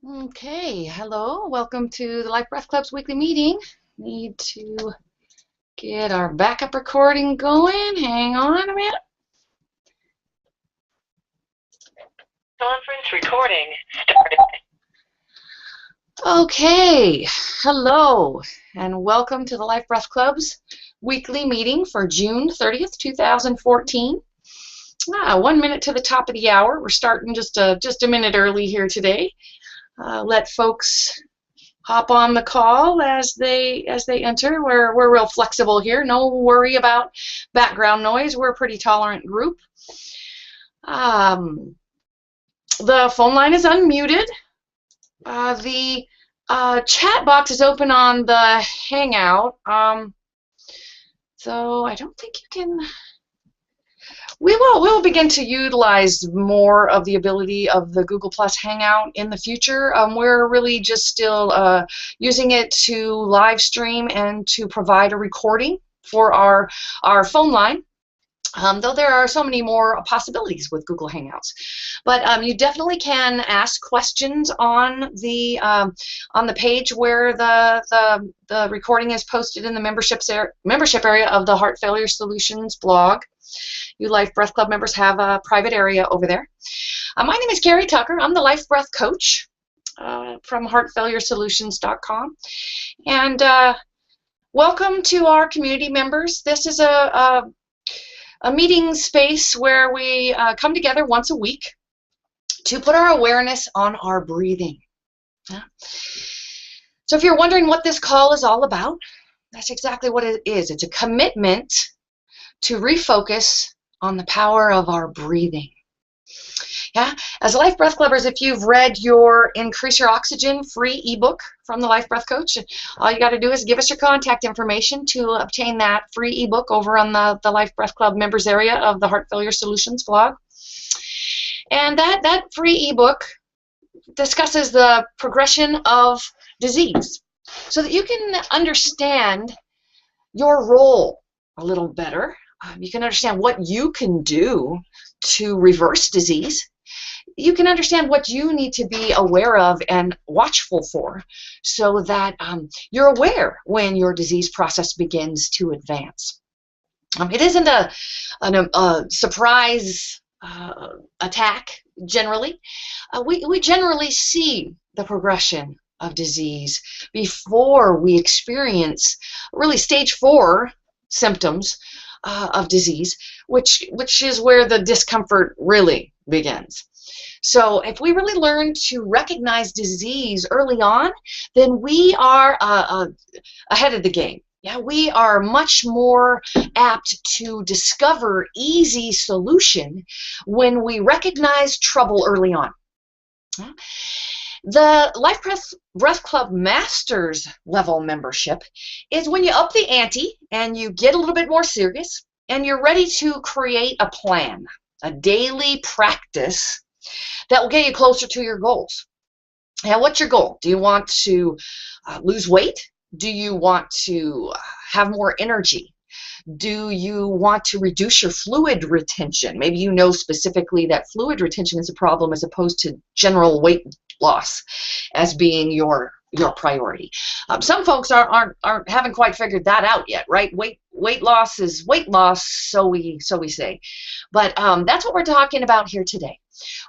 Okay, hello. Welcome to the Life Breath Club's weekly meeting. Need to get our backup recording going. Hang on a minute. Conference recording started. Okay, hello, and welcome to the Life Breath Club's weekly meeting for June 30th, 2014. 1 minute to the top of the hour. We're starting just a minute early here today. Let folks hop on the call as they enter. We're real flexible here. No worry about background noise. We're a pretty tolerant group. The phone line is unmuted. The chat box is open on the Hangout. So I don't think you can. We'll begin to utilize more of the ability of the Google Plus Hangout in the future. We're really just still using it to live stream and to provide a recording for our phone line. Though there are so many more possibilities with Google Hangouts, but you definitely can ask questions on the page where the recording is posted in the membership area of the Heart Failure Solutions blog. You Life Breath Club members have a private area over there. My name is Carrie Tucker. I'm the Life Breath Coach from HeartFailureSolutions.com, and welcome to our community members. This is a meeting space where we come together once a week to put our awareness on our breathing. Yeah. So if you're wondering what this call is all about, that's exactly what it is. It's a commitment to refocus on the power of our breathing. Yeah, as Life Breath Clubbers, if you've read your Increase Your Oxygen free ebook from the Life Breath Coach, all you got to do is give us your contact information to obtain that free ebook over on the Life Breath Club members area of the Heart Failure Solutions blog. And that free ebook discusses the progression of disease so that you can understand your role a little better. You can understand what you can do to reverse disease. You can understand what you need to be aware of and watchful for so that you're aware when your disease process begins to advance. It isn't a surprise attack, generally. We generally see the progression of disease before we experience really stage 4 symptoms of disease, which is where the discomfort really begins. So if we really learn to recognize disease early on, then we are ahead of the game. Yeah, we are much more apt to discover easy solution when we recognize trouble early on. The Life Breath Club Masters level membership is when you up the ante and you get a little bit more serious and you're ready to create a plan, a daily practice that will get you closer to your goals. Now, what's your goal? Do you want to lose weight? Do you want to have more energy? Do you want to reduce your fluid retention? Maybe you know specifically that fluid retention is a problem as opposed to general weight loss as being your priority. Some folks haven't quite figured that out yet, right? Weight loss is weight loss, so we say. But that's what we're talking about here today.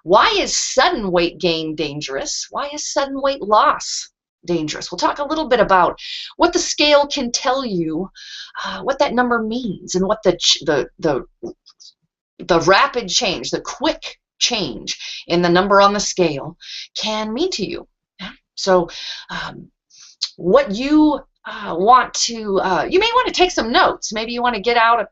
Why is sudden weight gain dangerous? Why is sudden weight loss dangerous? We'll talk a little bit about what the scale can tell you, what that number means, and what the rapid change, the quick change in the number on the scale can mean to you. So what you want to, you may want to take some notes. Maybe you want to get out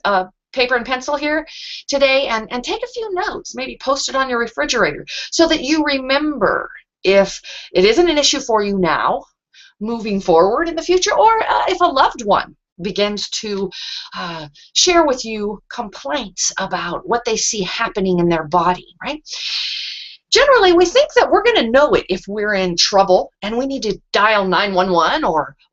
a paper and pencil here today and take a few notes, maybe post it on your refrigerator so that you remember if it isn't an issue for you now, moving forward in the future, or if a loved one begins to share with you complaints about what they see happening in their body, right? Generally, we think that we're going to know it if we're in trouble and we need to dial 911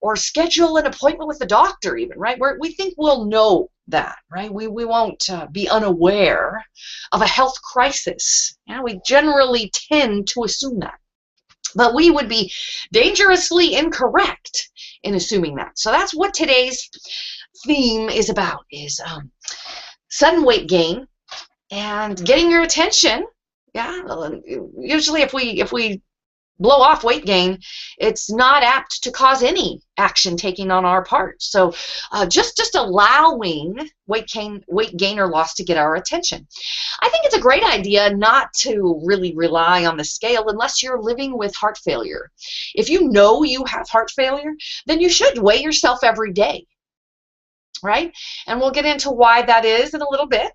or schedule an appointment with the doctor even, right? We think we'll know that, right? We won't be unaware of a health crisis. Yeah, we generally tend to assume that. But we would be dangerously incorrect in assuming that. So that's what today's theme is about, is sudden weight gain and getting your attention. Yeah, usually if we blow off weight gain, it's not apt to cause any action taking on our part. So just allowing weight gain or loss to get our attention. I think it's a great idea not to really rely on the scale unless you're living with heart failure. If you know you have heart failure, then you should weigh yourself every day, right? And we'll get into why that is in a little bit.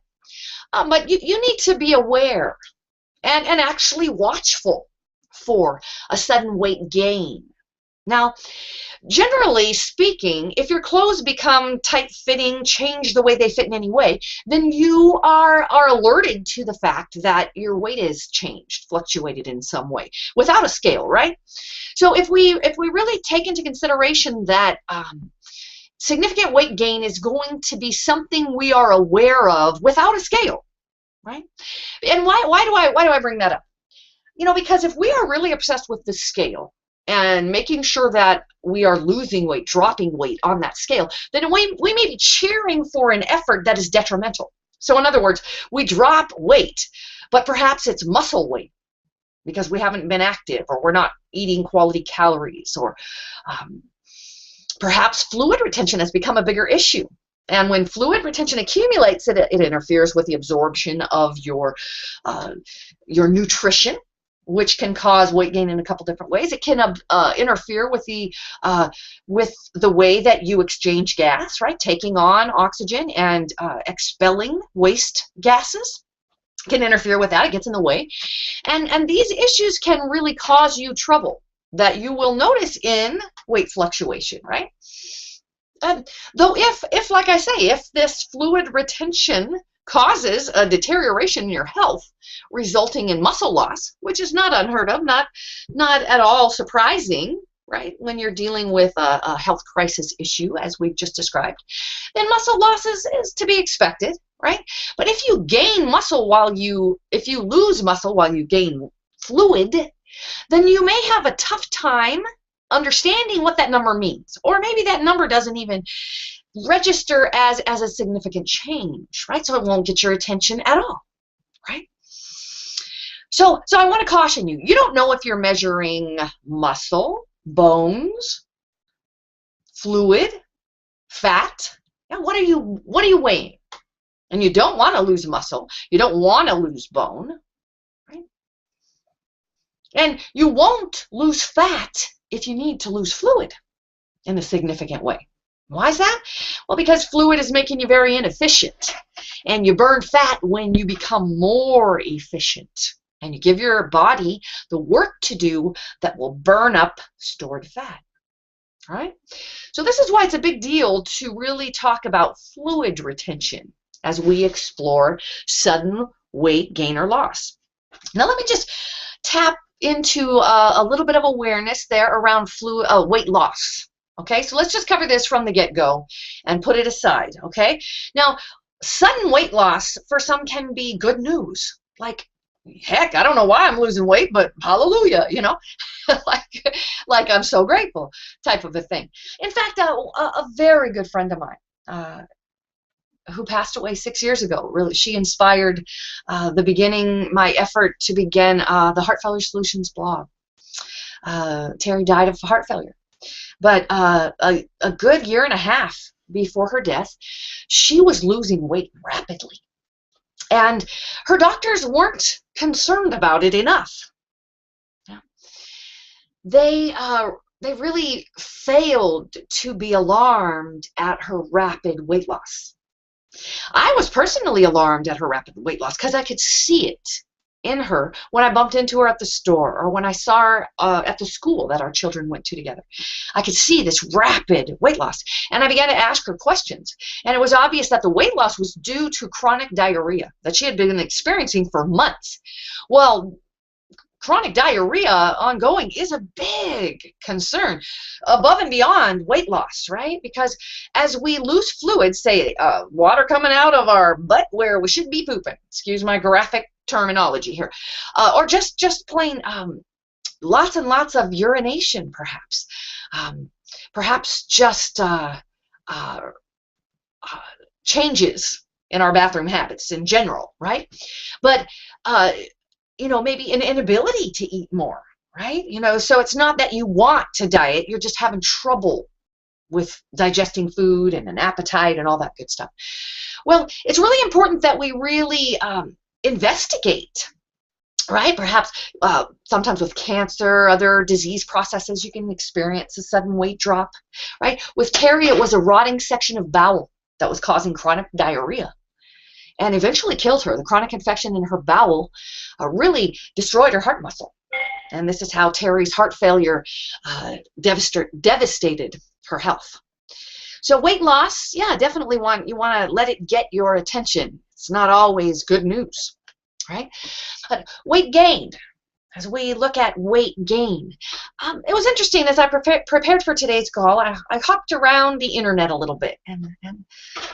But you need to be aware and actually watchful for a sudden weight gain. Now, generally speaking, if your clothes become tight-fitting, change the way they fit in any way, then you are alerted to the fact that your weight is changed, fluctuated in some way, without a scale, right? So if we really take into consideration that significant weight gain is going to be something we are aware of without a scale, right? And why do I bring that up? You know, because if we are really obsessed with the scale and making sure that we are losing weight, dropping weight on that scale, then we may be cheering for an effort that is detrimental. So in other words, we drop weight, but perhaps it's muscle weight because we haven't been active, or we're not eating quality calories, or perhaps fluid retention has become a bigger issue. And when fluid retention accumulates, it interferes with the absorption of your nutrition, which can cause weight gain in a couple different ways. It can interfere with the way that you exchange gas, right? Taking on oxygen and expelling waste gases can interfere with that. It gets in the way. And these issues can really cause you trouble that you will notice in weight fluctuation, right? Though if, like I say, if this fluid retention causes a deterioration in your health, resulting in muscle loss, which is not unheard of, not at all surprising, right, when you're dealing with a health crisis issue, as we've just described, then muscle loss is to be expected, right? But if you gain muscle if you lose muscle while you gain fluid, then you may have a tough time understanding what that number means, or maybe that number doesn't even register as a significant change, right? So it won't get your attention at all, right? So I want to caution you. You don't know if you're measuring muscle, bones, fluid, fat. Now, what are you weighing? And you don't want to lose muscle. You don't want to lose bone, right? And you won't lose fat if you need to lose fluid in a significant way. Why is that? Well, because fluid is making you very inefficient, and you burn fat when you become more efficient, and you give your body the work to do that will burn up stored fat. All right? So this is why it's a big deal to really talk about fluid retention as we explore sudden weight gain or loss. Now let me just tap into a little bit of awareness there around weight loss. Okay, so let's just cover this from the get-go and put it aside, okay? Now, sudden weight loss for some can be good news. Like, heck, I don't know why I'm losing weight, but hallelujah, you know? like I'm so grateful type of a thing. In fact, a very good friend of mine who passed away 6 years ago, really, she inspired my effort to begin the Heart Failure Solutions blog. Terry died of heart failure. But a good year and a half before her death, she was losing weight rapidly. And her doctors weren't concerned about it enough. They really failed to be alarmed at her rapid weight loss. I was personally alarmed at her rapid weight loss because I could see it in her when I bumped into her at the store, or when I saw her at the school that our children went to together. I could see this rapid weight loss, and I began to ask her questions, and it was obvious that the weight loss was due to chronic diarrhea that she had been experiencing for months. Well, chronic diarrhea ongoing is a big concern above and beyond weight loss, right? Because as we lose fluid, say water coming out of our butt where we should be pooping, excuse my graphic terminology here, or just plain lots and lots of urination, perhaps. Perhaps just uh, changes in our bathroom habits in general, right? But maybe an inability to eat more, right? So it's not that you want to diet, you're just having trouble with digesting food and an appetite and all that good stuff. Well, it's really important that we really investigate, right? Perhaps sometimes with cancer, other disease processes, you can experience a sudden weight drop, right? With Terry, it was a rotting section of bowel that was causing chronic diarrhea and eventually killed her. The chronic infection in her bowel really destroyed her heart muscle. And this is how Terry's heart failure devastated her health. So weight loss, yeah, definitely you want to let it get your attention. It's not always good news, right? But weight gain, as we look at weight gain, it was interesting as I prepared for today's call. I hopped around the internet a little bit and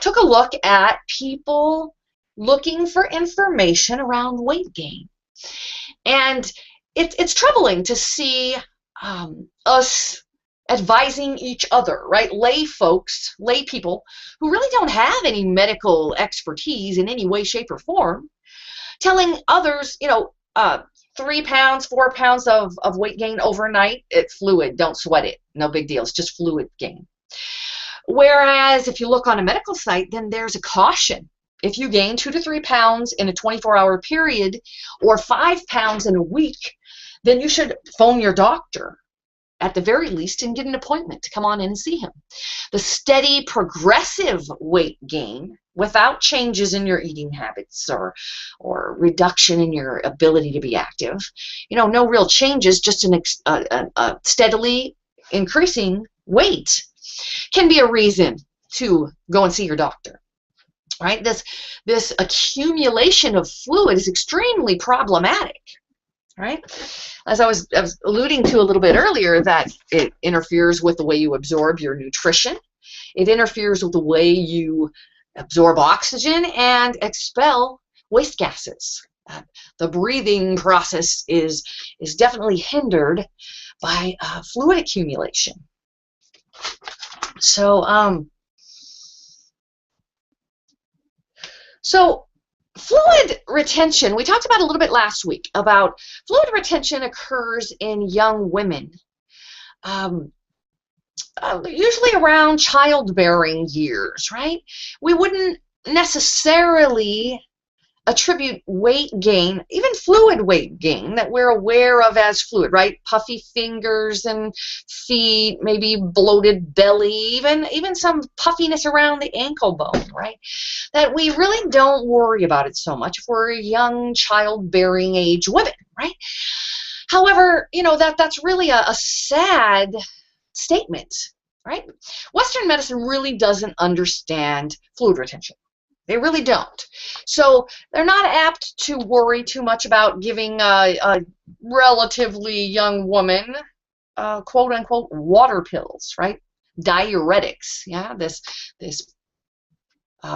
took a look at people looking for information around weight gain. And it's troubling to see us advising each other, right? Lay people who really don't have any medical expertise in any way, shape, or form, telling others, 3 pounds, 4 pounds of weight gain overnight, it's fluid, don't sweat it, no big deal, it's just fluid gain. Whereas if you look on a medical site, then there's a caution. If you gain 2 to 3 pounds in a 24-hour period or 5 pounds in a week, then you should phone your doctor at the very least and get an appointment to come on in and see him. The steady progressive weight gain without changes in your eating habits or reduction in your ability to be active, no real changes, just a steadily increasing weight can be a reason to go and see your doctor. Right? This accumulation of fluid is extremely problematic. Right? As I was alluding to a little bit earlier, that it interferes with the way you absorb your nutrition. It interferes with the way you absorb oxygen and expel waste gases. The breathing process is definitely hindered by fluid accumulation. So fluid retention, we talked about a little bit last week about fluid retention occurs in young women, usually around childbearing years, right? We wouldn't necessarily attribute weight gain, even fluid weight gain that we're aware of as fluid, right? Puffy fingers and feet, maybe bloated belly, even some puffiness around the ankle bone, right? That we really don't worry about it so much if we're young childbearing age women, right? However, that's really a sad statement, right? Western medicine really doesn't understand fluid retention. They really don't. So they're not apt to worry too much about giving a relatively young woman quote-unquote water pills, right? Diuretics, yeah, this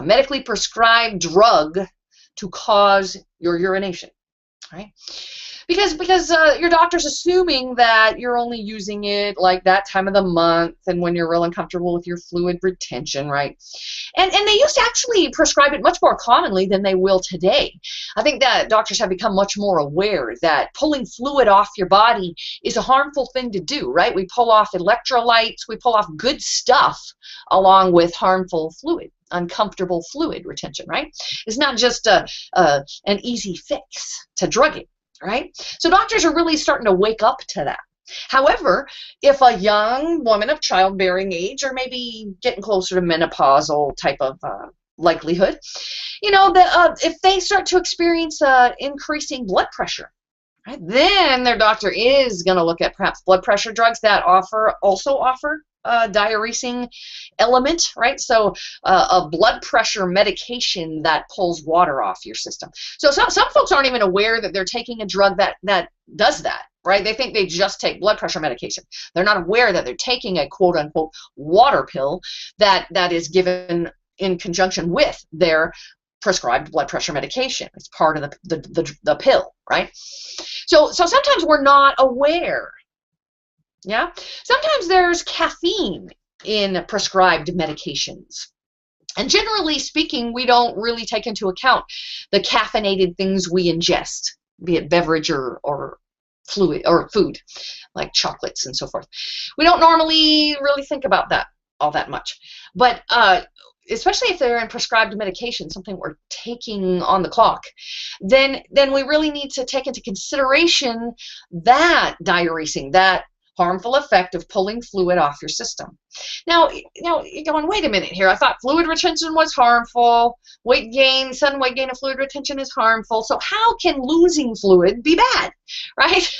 medically prescribed drug to cause your urination, right? Because your doctor's assuming that you're only using it like that time of the month and when you're real uncomfortable with your fluid retention, right? And they used to actually prescribe it much more commonly than they will today. I think that doctors have become much more aware that pulling fluid off your body is a harmful thing to do, right? We pull off electrolytes, we pull off good stuff along with harmful fluid, uncomfortable fluid retention, right? It's not just an easy fix to drug it. Right? So doctors are really starting to wake up to that. However, if a young woman of childbearing age or maybe getting closer to menopausal type of likelihood, if they start to experience increasing blood pressure, right, then their doctor is going to look at perhaps blood pressure drugs that also offer diuresing element, right? So a blood pressure medication that pulls water off your system. So some folks aren't even aware that they're taking a drug that does that, right? They think they just take blood pressure medication. They're not aware that they're taking a quote-unquote water pill that is given in conjunction with their prescribed blood pressure medication. It's part of the pill, right? So sometimes we're not aware. Yeah. Sometimes there's caffeine in prescribed medications. And generally speaking, we don't really take into account the caffeinated things we ingest, be it beverage or fluid or food, like chocolates and so forth. We don't normally really think about that all that much. But especially if they're in prescribed medication, something we're taking on the clock, then we really need to take into consideration that diuresing, that harmful effect of pulling fluid off your system. Now, you're going, wait a minute here. I thought fluid retention was harmful. Weight gain, sudden weight gain of fluid retention is harmful. So how can losing fluid be bad, right?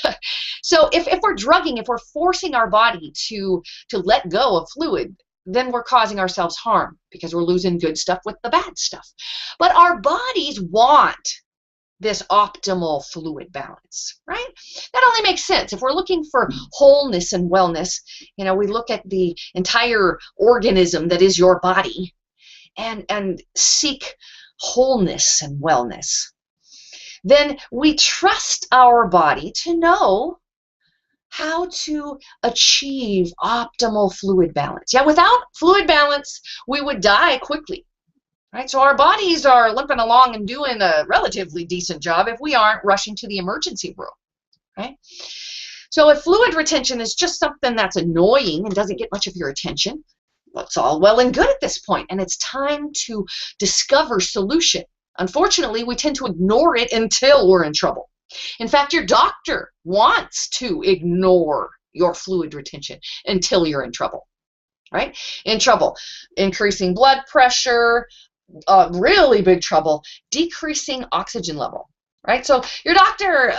So if we're drugging, if we're forcing our body to let go of fluid, then we're causing ourselves harm because we're losing good stuff with the bad stuff. But our bodies want this optimal fluid balance, right? That only makes sense. If we're looking for wholeness and wellness, we look at the entire organism that is your body and seek wholeness and wellness. Then we trust our body to know how to achieve optimal fluid balance. Yeah, without fluid balance, we would die quickly. Right? So our bodies are limping along and doing a relatively decent job if we aren't rushing to the emergency room. Right? So if fluid retention is just something that's annoying and doesn't get much of your attention, well, it's all well and good at this point, and it's time to discover solution. Unfortunately, we tend to ignore it until we're in trouble. In fact, your doctor wants to ignore your fluid retention until you're in trouble. Right? In trouble, increasing blood pressure, really big trouble, decreasing oxygen level, right? So your doctor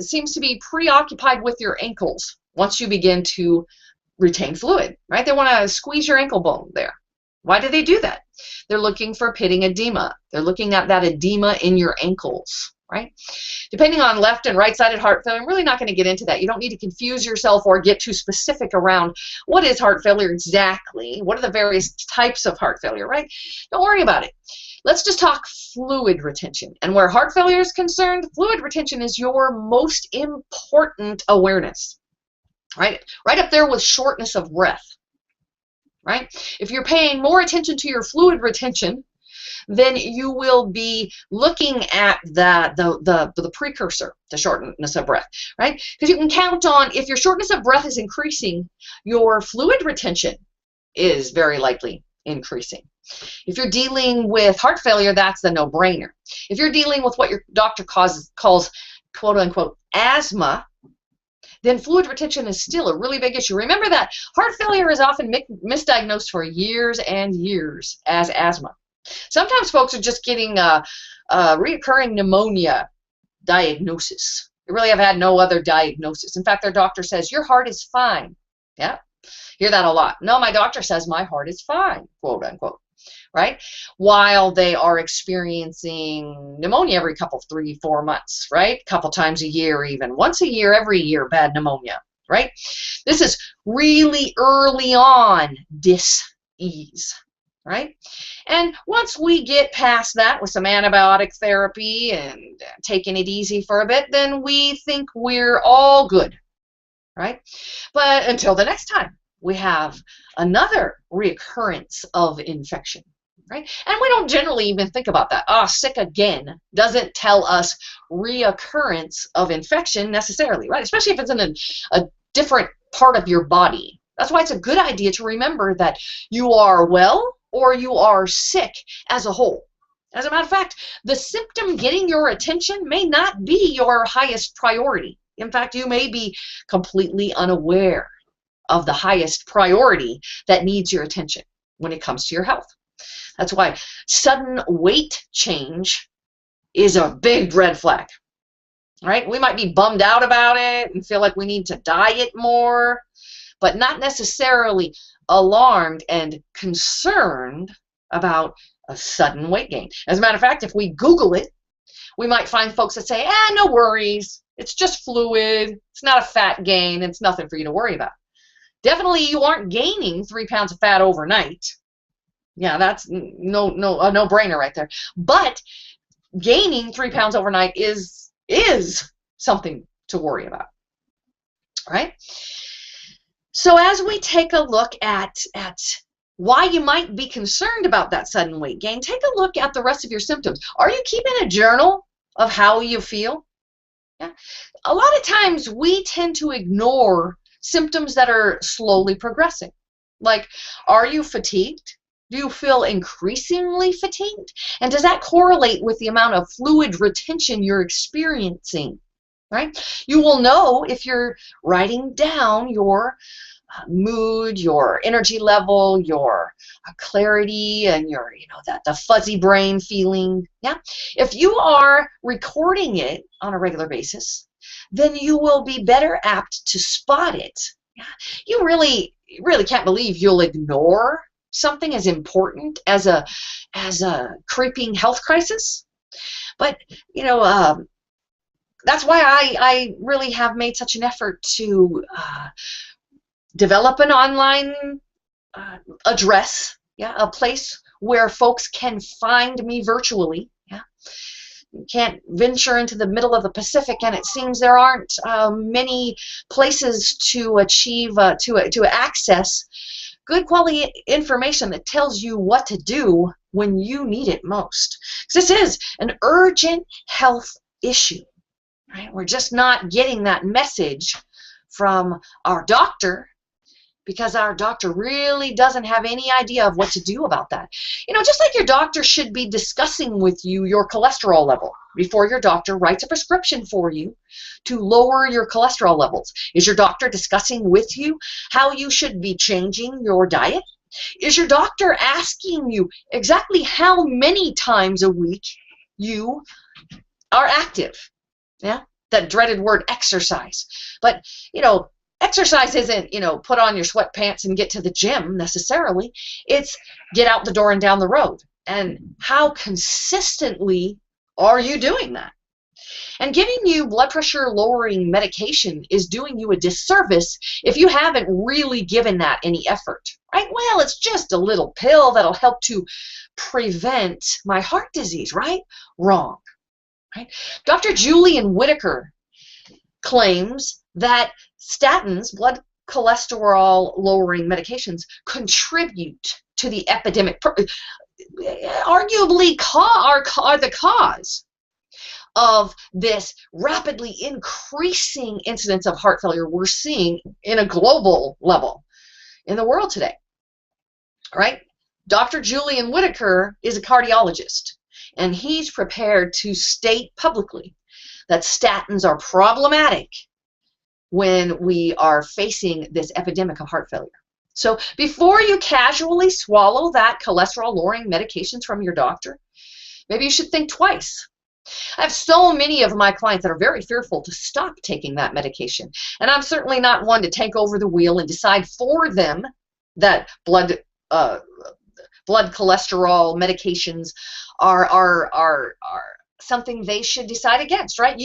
seems to be preoccupied with your ankles once you begin to retain fluid, right? They want to squeeze your ankle bone there. Why do they do that? They're looking for pitting edema. They're looking at that edema in your ankles, right? Depending on left and right-sided heart failure, I'm really not going to get into that. You don't need to confuse yourself or get too specific around what is heart failure exactly, what are the various types of heart failure, right? Don't worry about it. Let's just talk fluid retention. And where heart failure is concerned, fluid retention is your most important awareness, right? Right up there with shortness of breath, right? If you're paying more attention to your fluid retention, then you will be looking at the precursor to shortness of breath, right? Because you can count on, if your shortness of breath is increasing, your fluid retention is very likely increasing. If you're dealing with heart failure, that's the no-brainer. If you're dealing with what your doctor calls quote-unquote asthma, then fluid retention is still a really big issue. Remember that heart failure is often misdiagnosed for years and years as asthma. Sometimes folks are just getting a recurring pneumonia diagnosis. They really have had no other diagnosis. In fact, their doctor says, your heart is fine. Yeah, hear that a lot. No, my doctor says my heart is fine, quote unquote, right? While they are experiencing pneumonia every couple, 3-4 months, right? A couple times a year even. Once a year, every year, bad pneumonia, right? This is really early on dis-ease. Right? And once we get past that with some antibiotic therapy and taking it easy for a bit, then we think we're all good, right? But until the next time we have another reoccurrence of infection, right? And we don't generally even think about that. Sick again doesn't tell us reoccurrence of infection necessarily, right? Especially if it's in a different part of your body. That's why it's a good idea to remember that you are well or you are sick as a whole. As a matter of fact, the symptom getting your attention may not be your highest priority. In fact, you may be completely unaware of the highest priority that needs your attention when it comes to your health. That's why sudden weight change is a big red flag. Right? We might be bummed out about it and feel like we need to diet more, but not necessarily alarmed and concerned about a sudden weight gain. As a matter of fact, if we Google it, we might find folks that say, no worries, it's just fluid, it's not a fat gain, it's nothing for you to worry about. Definitely you aren't gaining 3 pounds of fat overnight. Yeah, that's a no-brainer right there. But gaining 3 pounds overnight is something to worry about, right? So as we take a look at why you might be concerned about that sudden weight gain, take a look at the rest of your symptoms. Are you keeping a journal of how you feel? Yeah. A lot of times we tend to ignore symptoms that are slowly progressing. Like, are you fatigued? Do you feel increasingly fatigued? And does that correlate with the amount of fluid retention you're experiencing? Right? You will know if you're writing down your mood, your energy level, your clarity, and your, the fuzzy brain feeling. Yeah. If you are recording it on a regular basis, then you will be better apt to spot it. Yeah. You really can't believe you'll ignore something as important as a creeping health crisis. But that's why I really have made such an effort to develop an online address, yeah, a place where folks can find me virtually. Yeah, you can't venture into the middle of the Pacific, and it seems there aren't many places to achieve to access good quality information that tells you what to do when you need it most. This is an urgent health issue. Right? We're just not getting that message from our doctor because our doctor really doesn't have any idea of what to do about that. Just like your doctor should be discussing with you your cholesterol level before your doctor writes a prescription for you to lower your cholesterol levels. Is your doctor discussing with you how you should be changing your diet? Is your doctor asking you exactly how many times a week you are active? Yeah, that dreaded word exercise. But, exercise isn't, put on your sweatpants and get to the gym necessarily. It's get out the door and down the road. And how consistently are you doing that? And giving you blood pressure lowering medication is doing you a disservice if you haven't really given that any effort. Right? Well, it's just a little pill that'll help to prevent my heart disease, right? Wrong. Right? Dr. Julian Whitaker claims that statins, blood cholesterol lowering medications, contribute to the epidemic, arguably are the cause of this rapidly increasing incidence of heart failure we're seeing in a global level in the world today. Right? Dr. Julian Whitaker is a cardiologist. And he's prepared to state publicly that statins are problematic when we are facing this epidemic of heart failure. So before you casually swallow that cholesterol-lowering medications from your doctor, maybe you should think twice. I have so many of my clients that are very fearful to stop taking that medication. And I'm certainly not one to take over the wheel and decide for them that blood cholesterol medications are something they should decide against, right?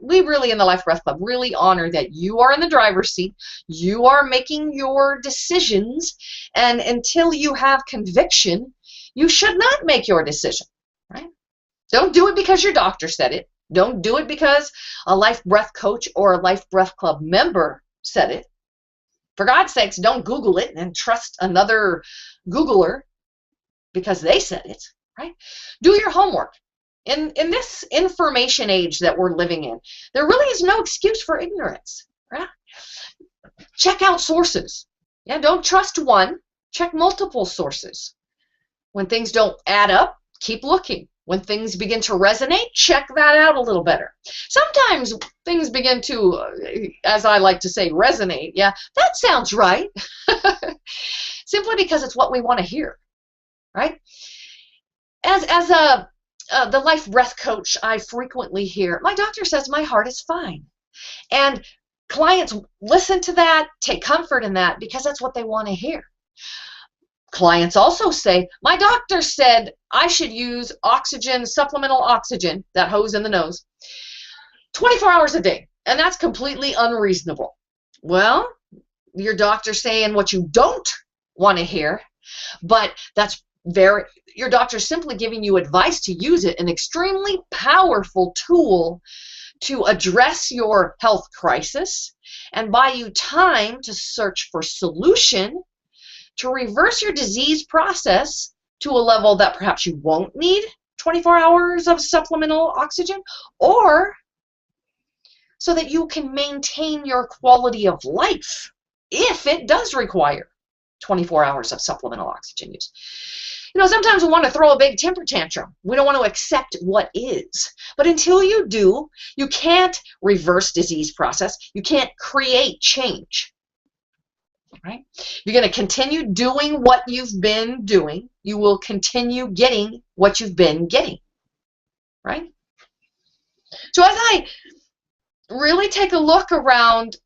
We really in the Life Breath Club really honor that you are in the driver's seat. You are making your decisions, and until you have conviction, you should not make your decision, right? Don't do it because your doctor said it. Don't do it because a Life Breath coach or a Life Breath Club member said it. For God's sakes, don't Google it and trust another Googler because they said it, right? Do your homework. In this information age that we're living in, there really is no excuse for ignorance, right? Check out sources. Yeah, don't trust one. Check multiple sources. When things don't add up, keep looking. When things begin to resonate, check that out a little better. Sometimes things begin to, as I like to say, resonate. Yeah, that sounds right. Simply because it's what we want to hear, right? As the Life Breath coach, I frequently hear, my doctor says my heart is fine. And clients listen to that, take comfort in that, because that's what they want to hear. Clients also say, my doctor said I should use oxygen, supplemental oxygen, that hose in the nose, 24 hours a day. And that's completely unreasonable. Well, your doctor's saying what you don't want to hear, but that's your doctor's simply giving you advice to use it, an extremely powerful tool to address your health crisis and buy you time to search for solution to reverse your disease process to a level that perhaps you won't need 24 hours of supplemental oxygen, or so that you can maintain your quality of life if it does require 24 hours of supplemental oxygen use. You know, sometimes we want to throw a big temper tantrum. We don't want to accept what is. But until you do, you can't reverse disease process. You can't create change. Right? You're going to continue doing what you've been doing. You will continue getting what you've been getting. Right? So as I really take a look around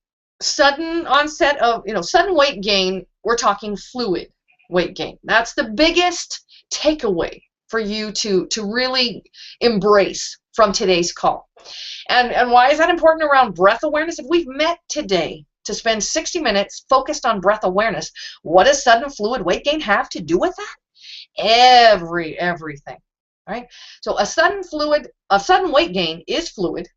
sudden onset of, sudden weight gain, we're talking fluid weight gain. That's the biggest takeaway for you to really embrace from today's call. And why is that important around breath awareness? If we've met today to spend 60 minutes focused on breath awareness, what does sudden fluid weight gain have to do with that? Everything, right? So a sudden weight gain is fluid,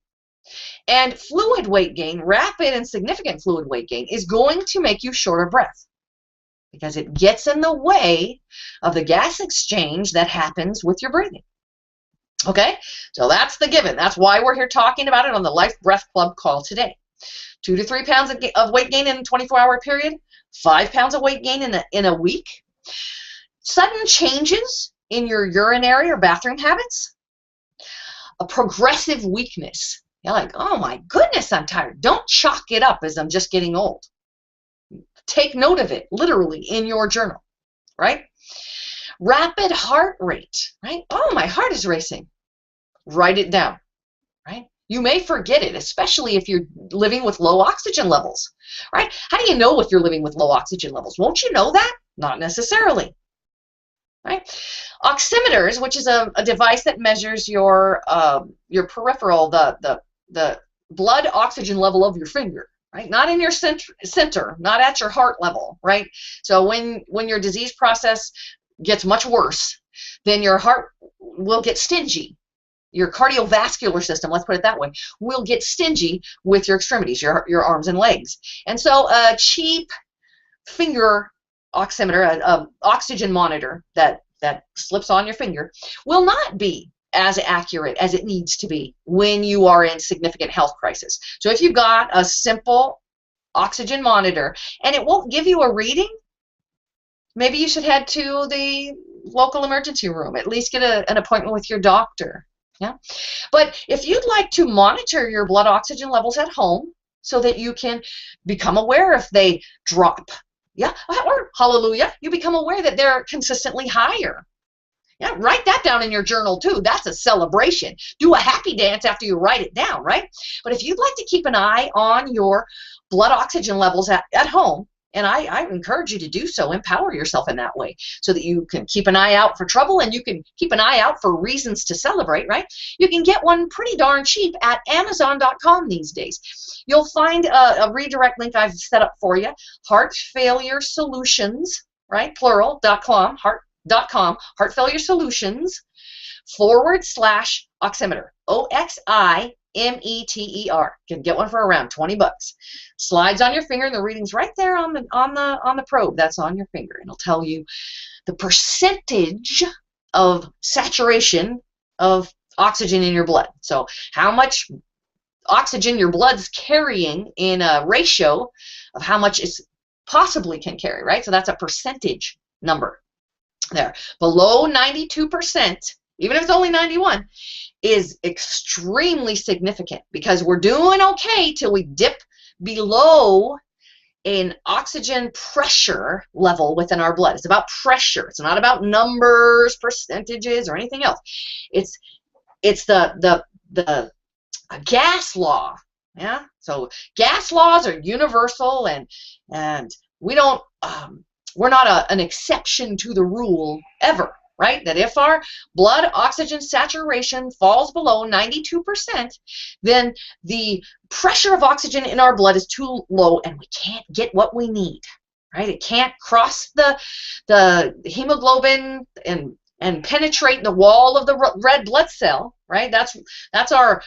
and fluid weight gain, rapid and significant fluid weight gain, is going to make you short of breath because it gets in the way of the gas exchange that happens with your breathing. Okay, so that's the given. That's why we're here talking about it on the Life Breath Club call today. 2 to 3 pounds of weight gain in a 24-hour period, 5 pounds of weight gain in a week. Sudden changes in your urinary or bathroom habits. A progressive weakness. You're like, oh my goodness, I'm tired. Don't chalk it up as I'm just getting old. Take note of it, literally, in your journal, right? Rapid heart rate, right? Oh, my heart is racing. Write it down, right? You may forget it, especially if you're living with low oxygen levels, right? How do you know if you're living with low oxygen levels? Won't you know that? Not necessarily, right? Oximeters, which is a device that measures your peripheral, the blood oxygen level of your finger, right? Not in your center, not at your heart level, right? So when your disease process gets much worse, then your heart will get stingy. Your cardiovascular system, let's put it that way, will get stingy with your extremities, your arms and legs. And so a cheap finger oximeter, an oxygen monitor that slips on your finger, will not be as accurate as it needs to be when you are in significant health crisis. So if you've got a simple oxygen monitor and it won't give you a reading, maybe you should head to the local emergency room, at least get an appointment with your doctor. Yeah, but if you'd like to monitor your blood oxygen levels at home so that you can become aware if they drop, yeah, or hallelujah, you become aware that they're consistently higher. Yeah, write that down in your journal too. That's a celebration. Do a happy dance after you write it down, right? But if you'd like to keep an eye on your blood oxygen levels at home, and I encourage you to do so, empower yourself in that way so that you can keep an eye out for trouble and you can keep an eye out for reasons to celebrate, right? You can get one pretty darn cheap at Amazon.com these days. You'll find a redirect link I've set up for you, Heart Failure Solutions, right, plural.com, heart.com, Heart Failure Solutions /oximeter, OXIMETER. You can get one for around 20 bucks. Slides on your finger and the reading's right there on the probe that's on your finger, and it'll tell you the percentage of saturation of oxygen in your blood. So how much oxygen your blood's carrying in a ratio of how much it possibly can carry, right? So that's a percentage number there. Below 92%, even if it's only 91, is extremely significant because we're doing okay till we dip below an oxygen pressure level within our blood. It's about pressure. It's not about numbers, percentages, or anything else. It's the gas law. Yeah. So gas laws are universal, and we don't we're not an exception to the rule ever. Right? That if our blood oxygen saturation falls below 92%, then the pressure of oxygen in our blood is too low and we can't get what we need. Right? It can't cross the hemoglobin and and penetrate the wall of the red blood cell, right? That's our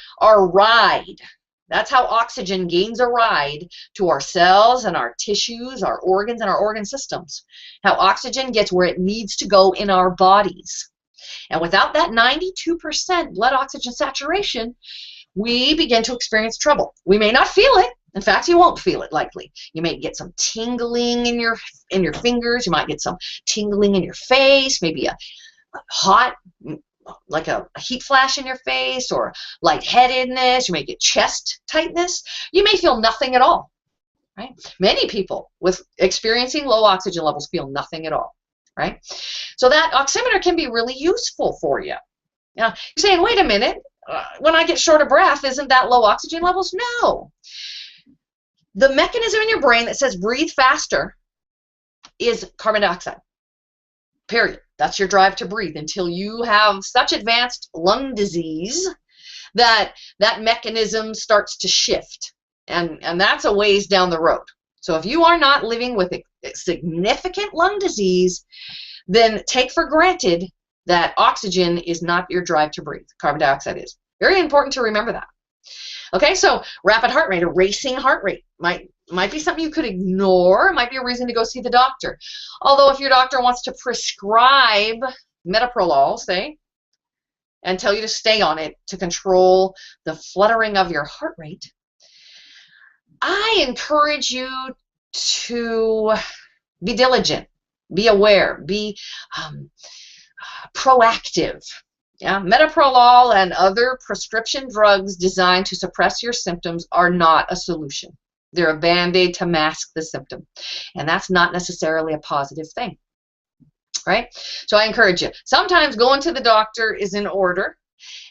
ride. That's how oxygen gains a ride to our cells and our tissues, our organs, and our organ systems. How oxygen gets where it needs to go in our bodies. And without that 92% blood oxygen saturation, we begin to experience trouble. We may not feel it. In fact, you won't feel it likely. You may get some tingling in your fingers. You might get some tingling in your face, maybe a hot, like a heat flash in your face, or lightheadedness. You may get chest tightness. You may feel nothing at all, right? Many people with experiencing low oxygen levels feel nothing at all, right? So that oximeter can be really useful for you. Now, you're saying, wait a minute, when I get short of breath, isn't that low oxygen levels? No. The mechanism in your brain that says breathe faster is carbon dioxide, period. That's your drive to breathe until you have such advanced lung disease that that mechanism starts to shift. And that's a ways down the road. So if you are not living with a significant lung disease, then take for granted that oxygen is not your drive to breathe. Carbon dioxide is. Very important to remember that. Okay, so rapid heart rate, a racing heart rate might be something you could ignore. It might be a reason to go see the doctor. Although if your doctor wants to prescribe metoprolol, say, and tell you to stay on it to control the fluttering of your heart rate, I encourage you to be diligent, be aware, be proactive. Yeah, metoprolol and other prescription drugs designed to suppress your symptoms are not a solution. They're a band-aid to mask the symptom, and that's not necessarily a positive thing, right? So I encourage you. Sometimes going to the doctor is in order,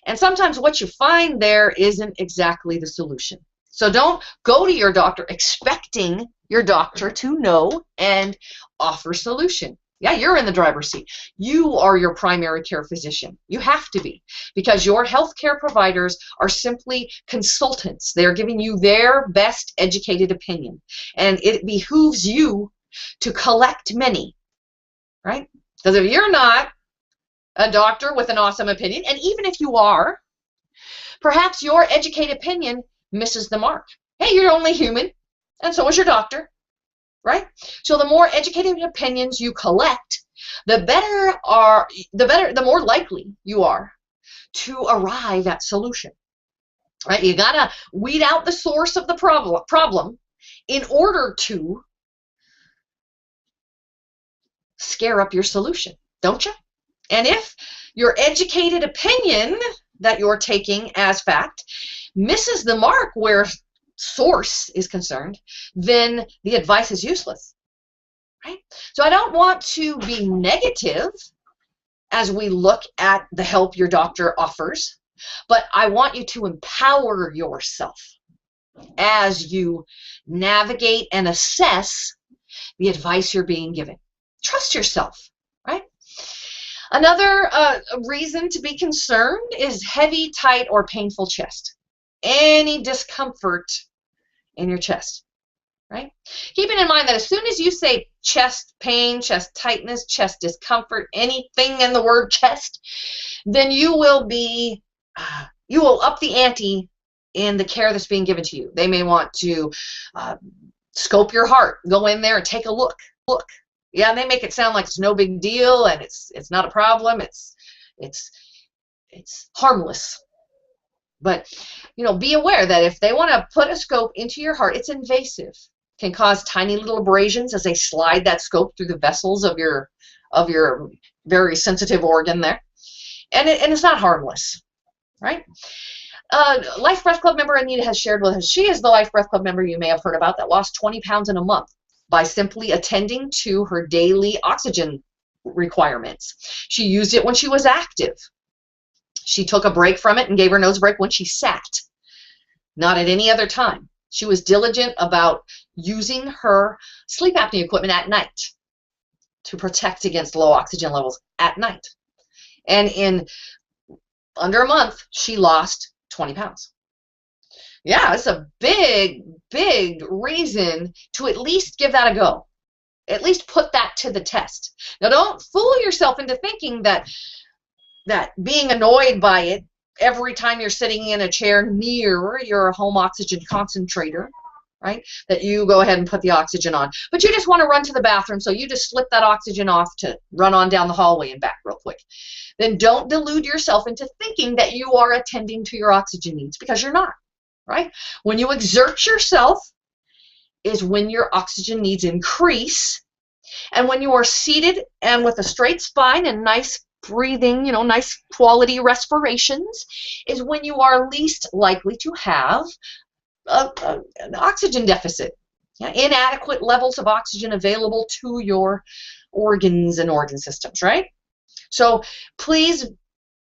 and sometimes what you find there isn't exactly the solution. So don't go to your doctor expecting your doctor to know and offer solution. Yeah, you're in the driver's seat. You are your primary care physician. You have to be, because your healthcare providers are simply consultants. They're giving you their best educated opinion, and it behooves you to collect many, right? Because if you're not a doctor with an awesome opinion, and even if you are, perhaps your educated opinion misses the mark. Hey, you're only human, and so is your doctor. Right? So the more educated opinions you collect, the more likely you are to arrive at solution. Right? You gotta weed out the source of the problem in order to scare up your solution, don't you? And if your educated opinion that you're taking as fact misses the mark where source is concerned, then the advice is useless, right? So I don't want to be negative as we look at the help your doctor offers, but I want you to empower yourself as you navigate and assess the advice you're being given. Trust yourself, right? Another reason to be concerned is heavy, tight, or painful chest. Any discomfort in your chest, right? Keeping in mind that as soon as you say chest pain, chest tightness, chest discomfort, anything in the word chest, then you will up the ante in the care that's being given to you. They may want to scope your heart, go in there and take a look. Yeah, and they make it sound like it's no big deal and it's not a problem. It's harmless. But, you know, be aware that if they want to put a scope into your heart, it's invasive. Can cause tiny little abrasions as they slide that scope through the vessels of your very sensitive organ there. And it's not harmless, right? Life Breath Club member Anita has shared with us, she is the Life Breath Club member you may have heard about that lost 20 pounds in a month by simply attending to her daily oxygen requirements. She used it when she was active. She took a break from it and gave her nose a break when she sat, not at any other time. She was diligent about using her sleep apnea equipment at night to protect against low oxygen levels at night. And in under a month, she lost 20 pounds. Yeah, it's a big, big reason to at least give that a go. At least put that to the test. Now, don't fool yourself into thinking that that being annoyed by it every time you're sitting in a chair near your home oxygen concentrator, right? That you go ahead and put the oxygen on. But you just want to run to the bathroom, so you just slip that oxygen off to run on down the hallway and back real quick. Then don't delude yourself into thinking that you are attending to your oxygen needs, because you're not, right? When you exert yourself is when your oxygen needs increase. And when you are seated and with a straight spine and nice breathing, nice quality respirations, is when you are least likely to have an oxygen deficit. Yeah, inadequate levels of oxygen available to your organs and organ systems, right? So please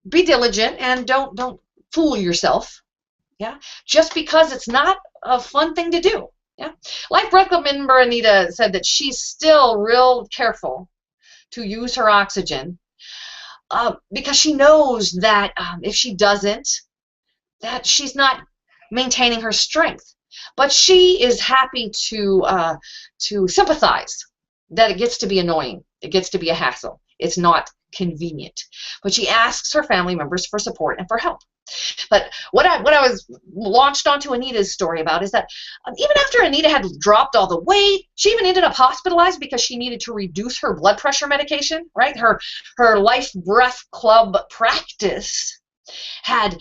be diligent and don't fool yourself. Yeah, just because it's not a fun thing to do. Yeah, Life Breath Club member Anita said that she's still real careful to use her oxygen because she knows that if she doesn't, that she's not maintaining her strength. But she is happy to sympathize that it gets to be annoying. It gets to be a hassle. It's not convenient. But she asks her family members for support and for help. But what I was launched onto Anita's story about is that even after Anita had dropped all the weight, she even ended up hospitalized because she needed to reduce her blood pressure medication, right? Her Life Breath Club practice had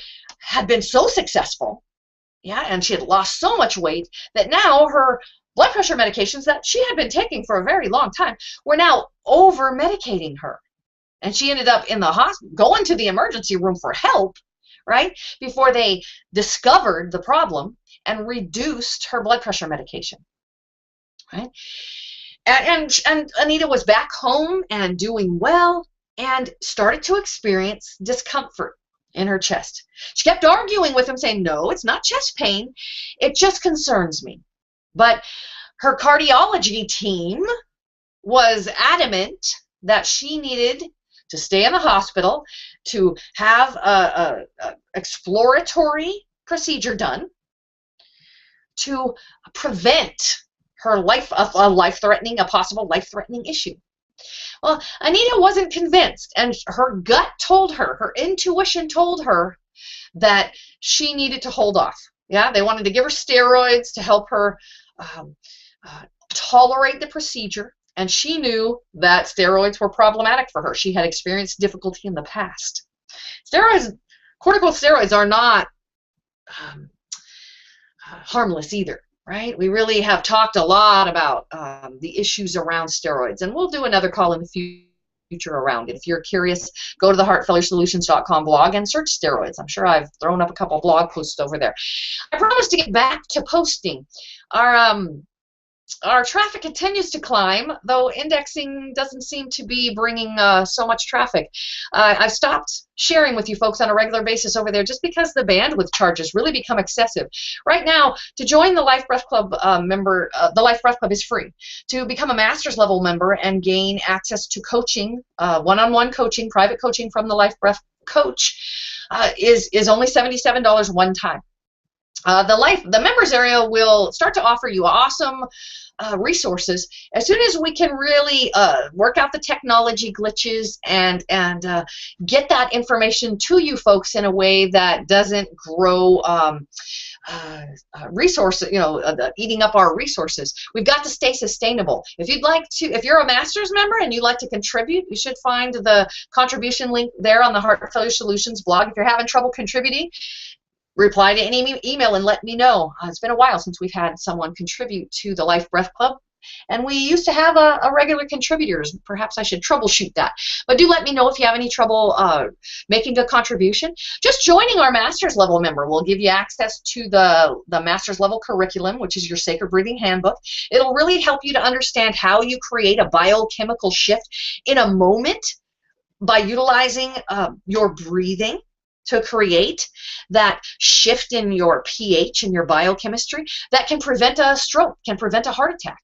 been so successful, yeah, and she had lost so much weight that now her blood pressure medications that she had been taking for a very long time were now over-medicating her. And she ended up in the hospital, going to the emergency room for help, right, before they discovered the problem and reduced her blood pressure medication, right? And Anita was back home and doing well and started to experience discomfort in her chest. She kept arguing with him, saying, no, it's not chest pain. It just concerns me. But her cardiology team was adamant that she needed to stay in the hospital to have a exploratory procedure done to prevent her a possible life-threatening issue. Well, Anita wasn't convinced, and her gut told her, her intuition told her that she needed to hold off. Yeah, they wanted to give her steroids to help her tolerate the procedure, and she knew that steroids were problematic for her. She had experienced difficulty in the past. Corticosteroids are not harmless either, right? We really have talked a lot about the issues around steroids, and we'll do another call in the future around it. If you're curious, go to the heartfailuresolutions.com blog and search steroids. I'm sure I've thrown up a couple blog posts over there. I promise to get back to posting. Our traffic continues to climb, though indexing doesn't seem to be bringing so much traffic. I've stopped sharing with you folks on a regular basis over there just because the bandwidth charges really become excessive. Right now, to join the Life Breath Club the Life Breath Club is free. To become a master's level member and gain access to coaching, one-on-one coaching, private coaching from the Life Breath coach is only $77 one time. The members area will start to offer you awesome resources as soon as we can really work out the technology glitches and get that information to you folks in a way that doesn't grow resources, eating up our resources. We've got to stay sustainable. If you're a master's member and you'd like to contribute, you should find the contribution link there on the Heart Failure Solutions blog. If you're having trouble contributing, reply to any email and let me know. It's been a while since we've had someone contribute to the Life Breath Club, and we used to have a regular contributors. Perhaps I should troubleshoot that. But do let me know if you have any trouble making a contribution. Just joining our master's level member will give you access to the master's level curriculum, which is your Sacred Breathing Handbook. It'll really help you to understand how you create a biochemical shift in a moment by utilizing your breathing to create that shift in your pH and your biochemistry that can prevent a stroke, can prevent a heart attack,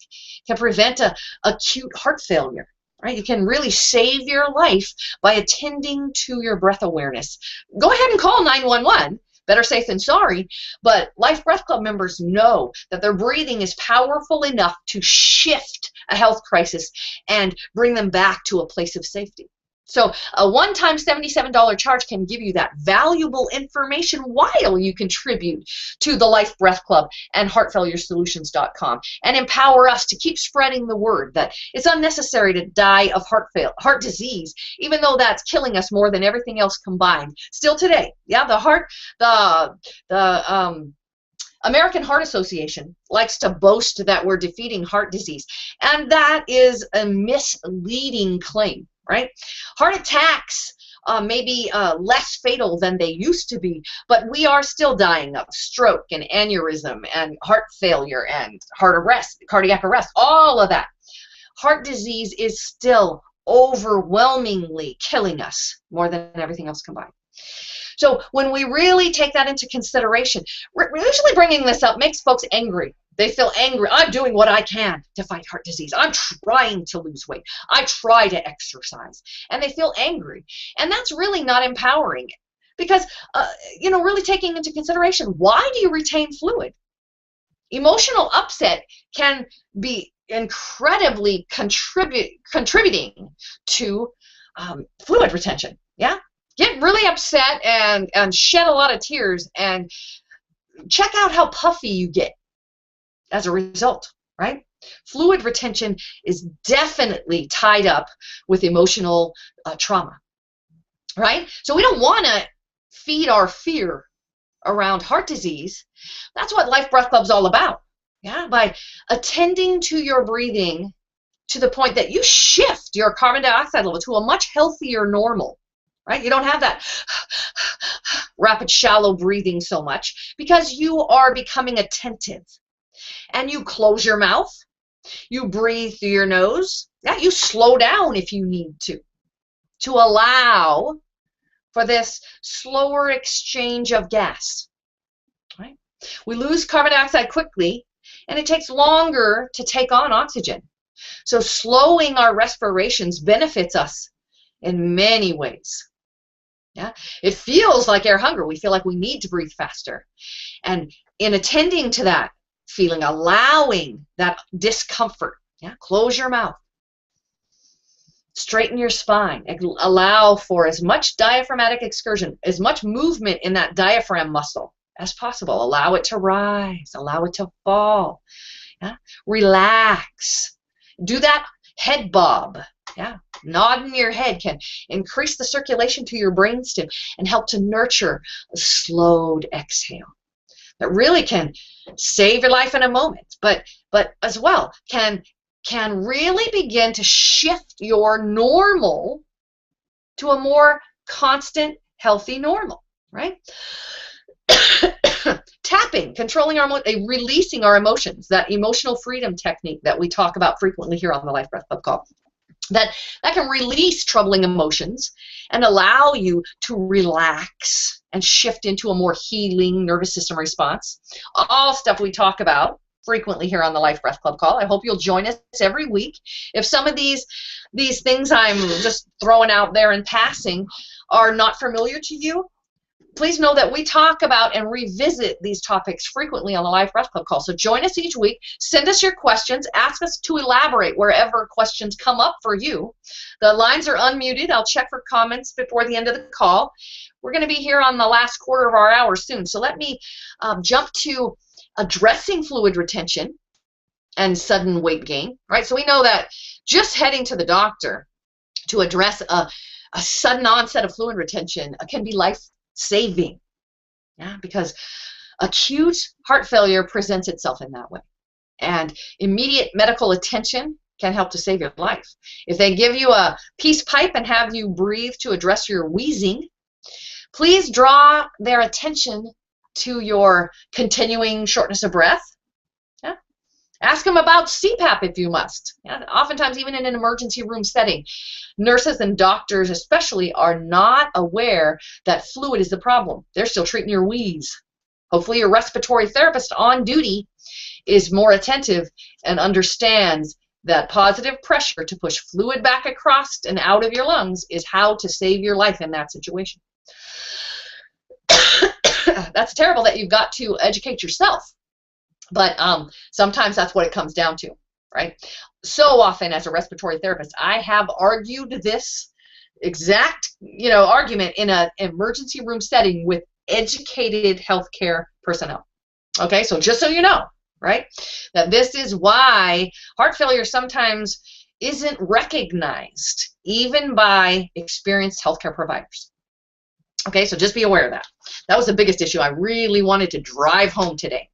can prevent acute heart failure. Right? You can really save your life by attending to your breath awareness. Go ahead and call 911. Better safe than sorry. But Life Breath Club members know that their breathing is powerful enough to shift a health crisis and bring them back to a place of safety. So a one-time $77 charge can give you that valuable information while you contribute to the Life Breath Club and HeartFailureSolutions.com and empower us to keep spreading the word that it's unnecessary to die of heart disease, even though that's killing us more than everything else combined. Still today, yeah, the American Heart Association likes to boast that we're defeating heart disease, and that is a misleading claim. Right? Heart attacks may be less fatal than they used to be, but we are still dying of stroke and aneurysm and heart failure and heart arrest, cardiac arrest, all of that. Heart disease is still overwhelmingly killing us more than everything else combined. So when we really take that into consideration, usually bringing this up makes folks angry. They feel angry. I'm doing what I can to fight heart disease. I'm trying to lose weight. I try to exercise. And they feel angry. And that's really not empowering because, really taking into consideration, why do you retain fluid? Emotional upset can be incredibly contributing to fluid retention. Yeah? Get really upset and shed a lot of tears and check out how puffy you get as a result, right? Fluid retention is definitely tied up with emotional trauma, right? So we don't want to feed our fear around heart disease. That's what Life Breath Club's all about, yeah? By attending to your breathing to the point that you shift your carbon dioxide level to a much healthier normal, right? You don't have that rapid, shallow breathing so much because you are becoming attentive. And you close your mouth, you breathe through your nose, yeah, you slow down if you need to allow for this slower exchange of gas, right? We lose carbon dioxide quickly, and it takes longer to take on oxygen. So slowing our respirations benefits us in many ways. Yeah? It feels like air hunger. We feel like we need to breathe faster. And in attending to that feeling, allowing that discomfort, yeah, close your mouth, straighten your spine, allow for as much diaphragmatic excursion, as much movement in that diaphragm muscle as possible. Allow it to rise, allow it to fall. Yeah? Relax. Do that head bob. Yeah? Nodding your head can increase the circulation to your brainstem and help to nurture a slowed exhale. That really can save your life in a moment, but as well can really begin to shift your normal to a more constant, healthy normal, right? Tapping, controlling our releasing our emotions, that emotional freedom technique that we talk about frequently here on the Life Breath Club call. That can release troubling emotions and allow you to relax and shift into a more healing nervous system response. All stuff we talk about frequently here on the Life Breath Club call. I hope you'll join us every week. If some of these things I'm just throwing out there in passing are not familiar to you, please know that we talk about and revisit these topics frequently on the Life Breath Club call. So join us each week. Send us your questions. Ask us to elaborate wherever questions come up for you. The lines are unmuted. I'll check for comments before the end of the call. We're going to be here on the last quarter of our hour soon. So let me jump to addressing fluid retention and sudden weight gain. Right? So we know that just heading to the doctor to address a sudden onset of fluid retention can be life-saving, yeah, because acute heart failure presents itself in that way, and immediate medical attention can help to save your life. If they give you a peace pipe and have you breathe to address your wheezing, please draw their attention to your continuing shortness of breath. Yeah. Ask them about CPAP if you must. Yeah. Oftentimes, even in an emergency room setting, nurses and doctors especially are not aware that fluid is the problem. They're still treating your wheeze. Hopefully your respiratory therapist on duty is more attentive and understands that positive pressure to push fluid back across and out of your lungs is how to save your life in that situation. That's terrible that you've got to educate yourself, but sometimes that's what it comes down to, right? So often as a respiratory therapist, I have argued this exact, argument in an emergency room setting with educated healthcare personnel. Okay, so just so you know, right, that this is why heart failure sometimes isn't recognized even by experienced healthcare providers. Okay, so just be aware of that. That was the biggest issue I really wanted to drive home today.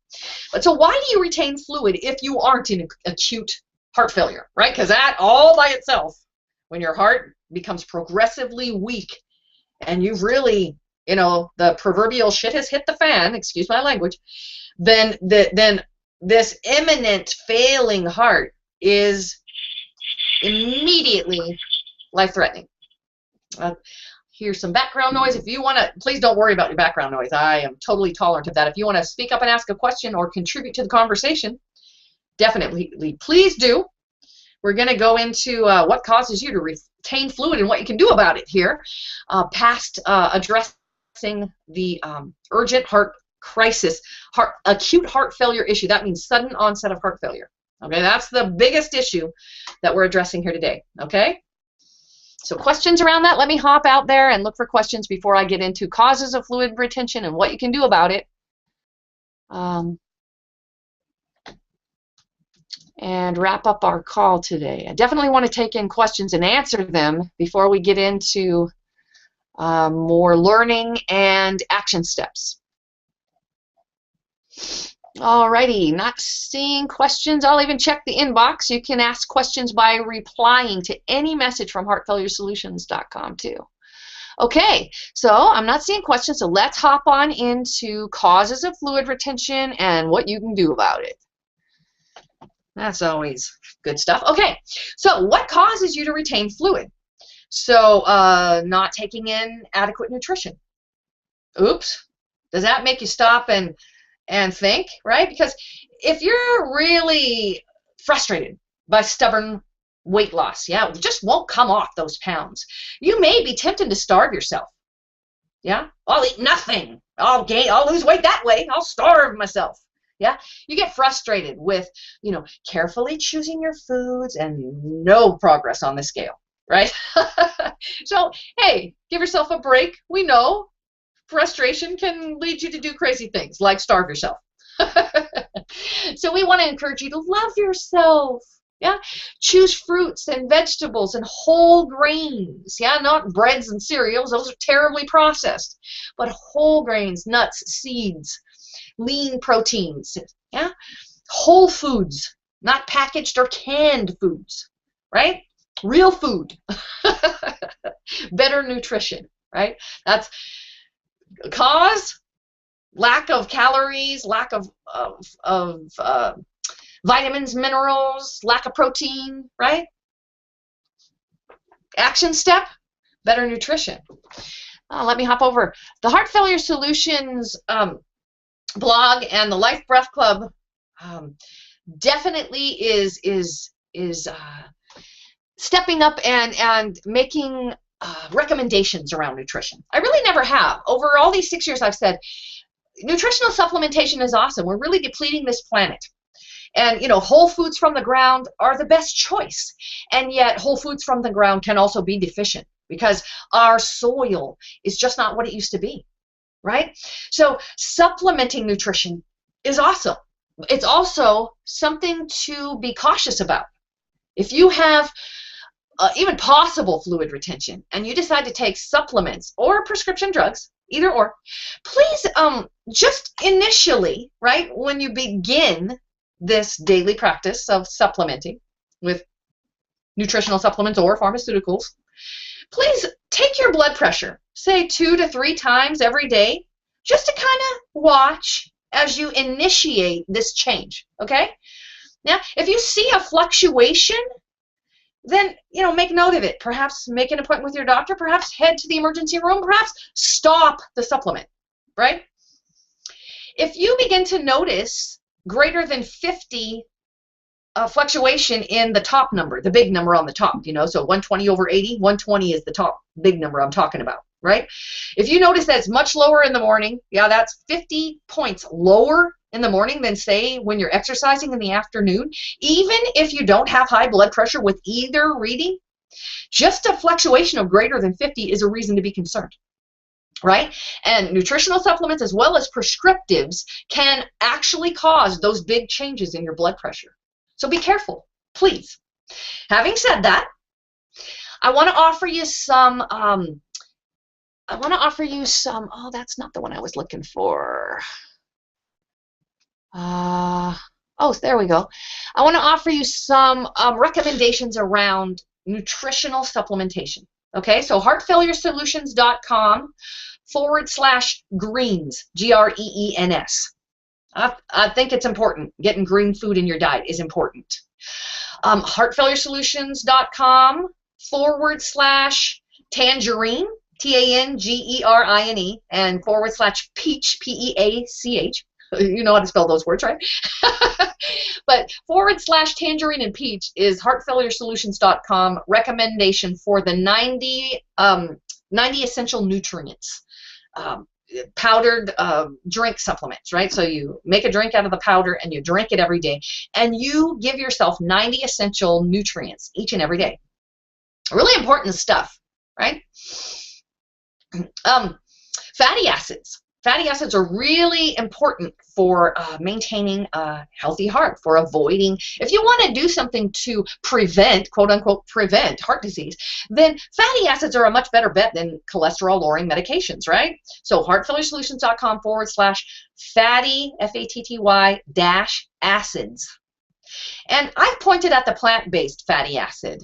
But so why do you retain fluid if you aren't in acute heart failure, right? Because that all by itself, when your heart becomes progressively weak and you've really, the proverbial shit has hit the fan, excuse my language, then this imminent failing heart is immediately life-threatening. Here's some background noise. If you want to, please don't worry about your background noise. I am totally tolerant of that. If you want to speak up and ask a question or contribute to the conversation, definitely please do. We're going to go into what causes you to retain fluid and what you can do about it here, past addressing the urgent heart crisis, acute heart failure issue. That means sudden onset of heart failure. Okay, that's the biggest issue that we're addressing here today. Okay, so questions around that? Let me hop out there and look for questions before I get into causes of fluid retention and what you can do about it. And wrap up our call today. I definitely want to take in questions and answer them before we get into more learning and action steps. Alrighty, not seeing questions. I'll even check the inbox. You can ask questions by replying to any message from heartfailuresolutions.com too. Okay, so I'm not seeing questions, so let's hop on into causes of fluid retention and what you can do about it. That's always good stuff. Okay, so what causes you to retain fluid? So not taking in adequate nutrition. Oops, does that make you stop and think, right? Because if you're really frustrated by stubborn weight loss, yeah, it just won't come off those pounds, you may be tempted to starve yourself. Yeah, I'll eat nothing. I'll lose weight that way. I'll starve myself. Yeah, you get frustrated with, carefully choosing your foods and no progress on the scale, right? So, hey, give yourself a break. We know frustration can lead you to do crazy things like starve yourself. So we want to encourage you to love yourself. Yeah, choose fruits and vegetables and whole grains. Yeah, not breads and cereals. Those are terribly processed. But whole grains, nuts, seeds, lean proteins. Yeah, whole foods, not packaged or canned foods. Right? Real food. Better nutrition. Right? That's cause lack of calories, lack of vitamins, minerals, lack of protein, right? Action step, better nutrition. Let me hop over. The Heart Failure Solutions blog and the Life Breath Club definitely is stepping up and making recommendations around nutrition. I really never have. Over all these 6 years I've said, nutritional supplementation is awesome. We're really depleting this planet. And, whole foods from the ground are the best choice. And yet whole foods from the ground can also be deficient because our soil is just not what it used to be, right? So supplementing nutrition is awesome. It's also something to be cautious about. If you have even possible fluid retention and you decide to take supplements or prescription drugs, either or, please just initially, right, when you begin this daily practice of supplementing with nutritional supplements or pharmaceuticals, please take your blood pressure, say 2 to 3 times every day, just to kind of watch as you initiate this change, okay? Now, if you see a fluctuation, then, make note of it. Perhaps make an appointment with your doctor, perhaps head to the emergency room, perhaps stop the supplement, right? If you begin to notice greater than 50 fluctuation in the top number, the big number on the top, so 120 over 80, 120 is the top big number I'm talking about, right? If you notice that it's much lower in the morning, yeah, that's 50 points lower in the morning than, say, when you're exercising in the afternoon, even if you don't have high blood pressure with either reading, Just a fluctuation of greater than 50 is a reason to be concerned, right? And nutritional supplements as well as prescriptives can actually cause those big changes in your blood pressure. So be careful, please. Having said that, I want to offer you some, oh, that's not the one I was looking for. Oh, there we go. I want to offer you some recommendations around nutritional supplementation. Okay, so heartfailuresolutions.com/greens, Greens. I think it's important. Getting green food in your diet is important. Heartfailuresolutions.com/tangerine, TANGERINE, and /peach, PEACH. You know how to spell those words, right? But /tangerine and peach is heartfailuresolutions.com recommendation for the 90 essential nutrients. Powdered drink supplements, right? So you make a drink out of the powder and you drink it every day, and you give yourself 90 essential nutrients each and every day. Really important stuff, right? Fatty acids. Fatty acids are really important for maintaining a healthy heart, for avoiding, if you want to do something to prevent, quote unquote, prevent heart disease, then fatty acids are a much better bet than cholesterol lowering medications, right? So heartfailuresolutions.com/fatty, FATTY-acids. And I've pointed at the plant-based fatty acid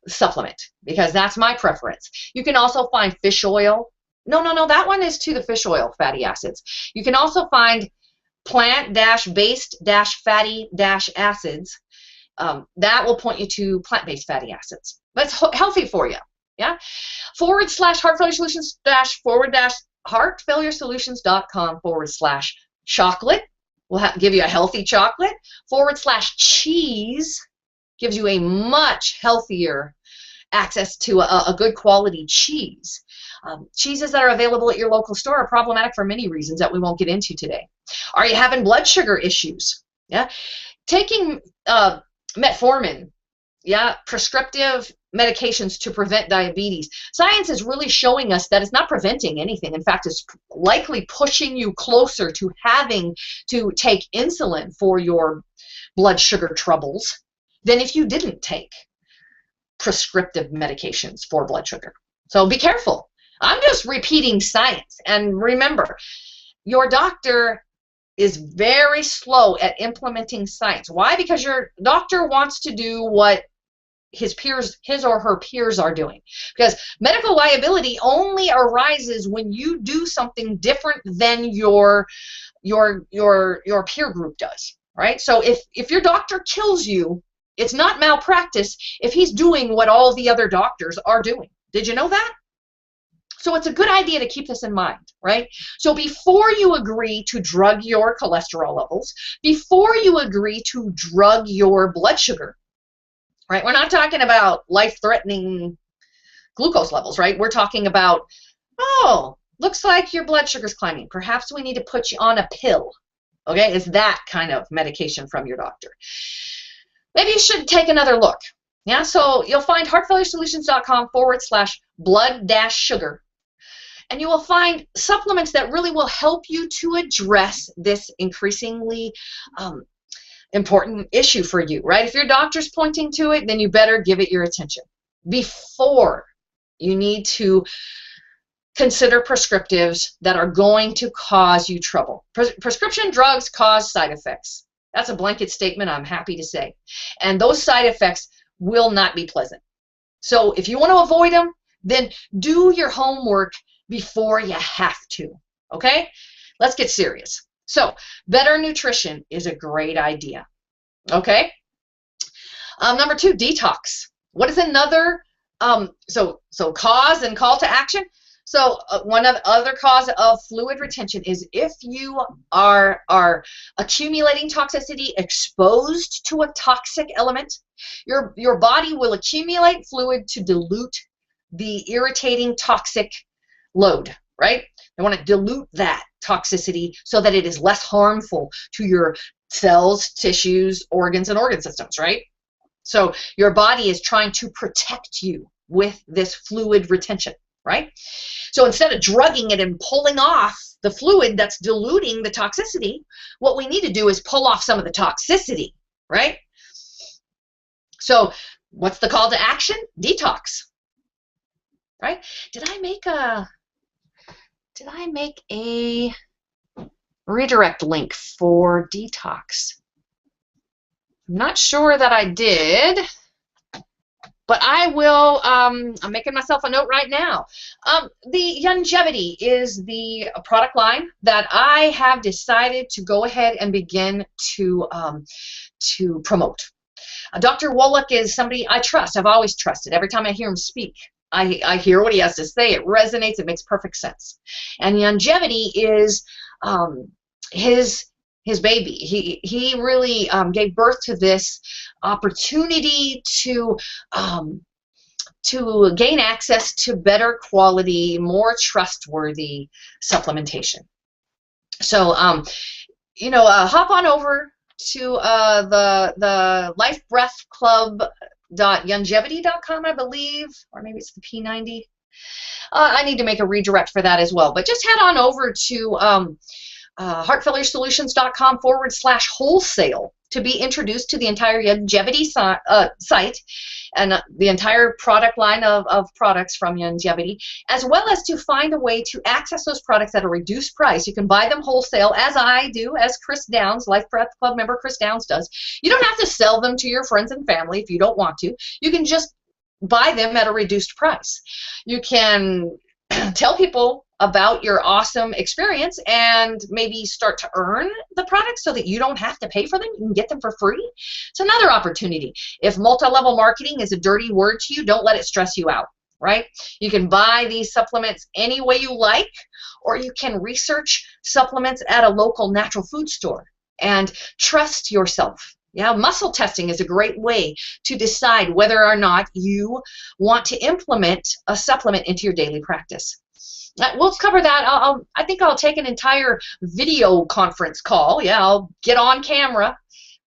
supplement because that's my preference. You can also find fish oil. No, that one is to the fish oil fatty acids. You can also find plant-based-fatty-acids. That will point you to plant-based fatty acids. That's healthy for you, yeah? /heartfailuresolutions.com/chocolate. We'll give you a healthy chocolate. /cheese gives you a much healthier access to a good quality cheese. Cheeses that are available at your local store are problematic for many reasons that we won't get into today. Are you having blood sugar issues? Yeah, taking metformin, yeah, prescriptive medications to prevent diabetes. Science is really showing us that it's not preventing anything. In fact, it's likely pushing you closer to having to take insulin for your blood sugar troubles than if you didn't take prescriptive medications for blood sugar. So be careful. I'm just repeating science. And remember, your doctor is very slow at implementing science. Why? Because your doctor wants to do what his or her peers are doing. Because medical liability only arises when you do something different than your peer group does, right? So if your doctor kills you, it's not malpractice if he's doing what all the other doctors are doing. Did you know that? So it's a good idea to keep this in mind, right? So before you agree to drug your cholesterol levels, before you agree to drug your blood sugar, right? We're not talking about life-threatening glucose levels, right? We're talking about, oh, looks like your blood sugar's climbing. Perhaps we need to put you on a pill, okay? It's that kind of medication from your doctor. Maybe you should take another look. Yeah, so you'll find heartfailuresolutions.com/blood-sugar. And you will find supplements that really will help you to address this increasingly important issue for you, right? If your doctor's pointing to it, then you better give it your attention. Before you need to consider prescriptives that are going to cause you trouble. Prescription drugs cause side effects. That's a blanket statement, I'm happy to say. And those side effects will not be pleasant. So if you want to avoid them, then do your homework before you have to, okay? Let's get serious. So better nutrition is a great idea, okay? Number 2, detox. What is another, so cause and call to action? So one of the other cause of fluid retention is if you are accumulating toxicity, exposed to a toxic element, your body will accumulate fluid to dilute the irritating toxic load, right? They want to dilute that toxicity so that it is less harmful to your cells, tissues, organs, and organ systems, right? So your body is trying to protect you with this fluid retention, right? So instead of drugging it and pulling off the fluid that's diluting the toxicity, what we need to do is pull off some of the toxicity, right? So what's the call to action? Detox, right? Did I make a redirect link for detox? I'm not sure that I did, but I will. I'm making myself a note right now. The Youngevity is the product line that I have decided to go ahead and begin to promote. Dr. Wallach is somebody I trust. I've always trusted. Every time I hear him speak, I hear what he has to say. It resonates. It makes perfect sense. And Youngevity is his baby. He really gave birth to this opportunity to gain access to better quality, more trustworthy supplementation. So hop on over to the lifebreathclub.youngevity.com, I believe, or maybe it's the P90. I need to make a redirect for that as well. But just head on over to heartfailuresolutions.com/wholesale to be introduced to the entire Youngevity site and the entire product line of products from Youngevity, as well as to find a way to access those products at a reduced price. You can buy them wholesale, as I do, as Chris Downs, Life Breath Club member Chris Downs does. You don't have to sell them to your friends and family if you don't want to. You can just buy them at a reduced price. You can tell people about your awesome experience and maybe start to earn the products so that you don't have to pay for them. You can get them for free. It's another opportunity. If multi-level marketing is a dirty word to you, don't let it stress you out, right? You can buy these supplements any way you like, or you can research supplements at a local natural food store and trust yourself. Yeah, muscle testing is a great way to decide whether or not you want to implement a supplement into your daily practice. We'll cover that. I think I'll take an entire video conference call. Yeah, I'll get on camera,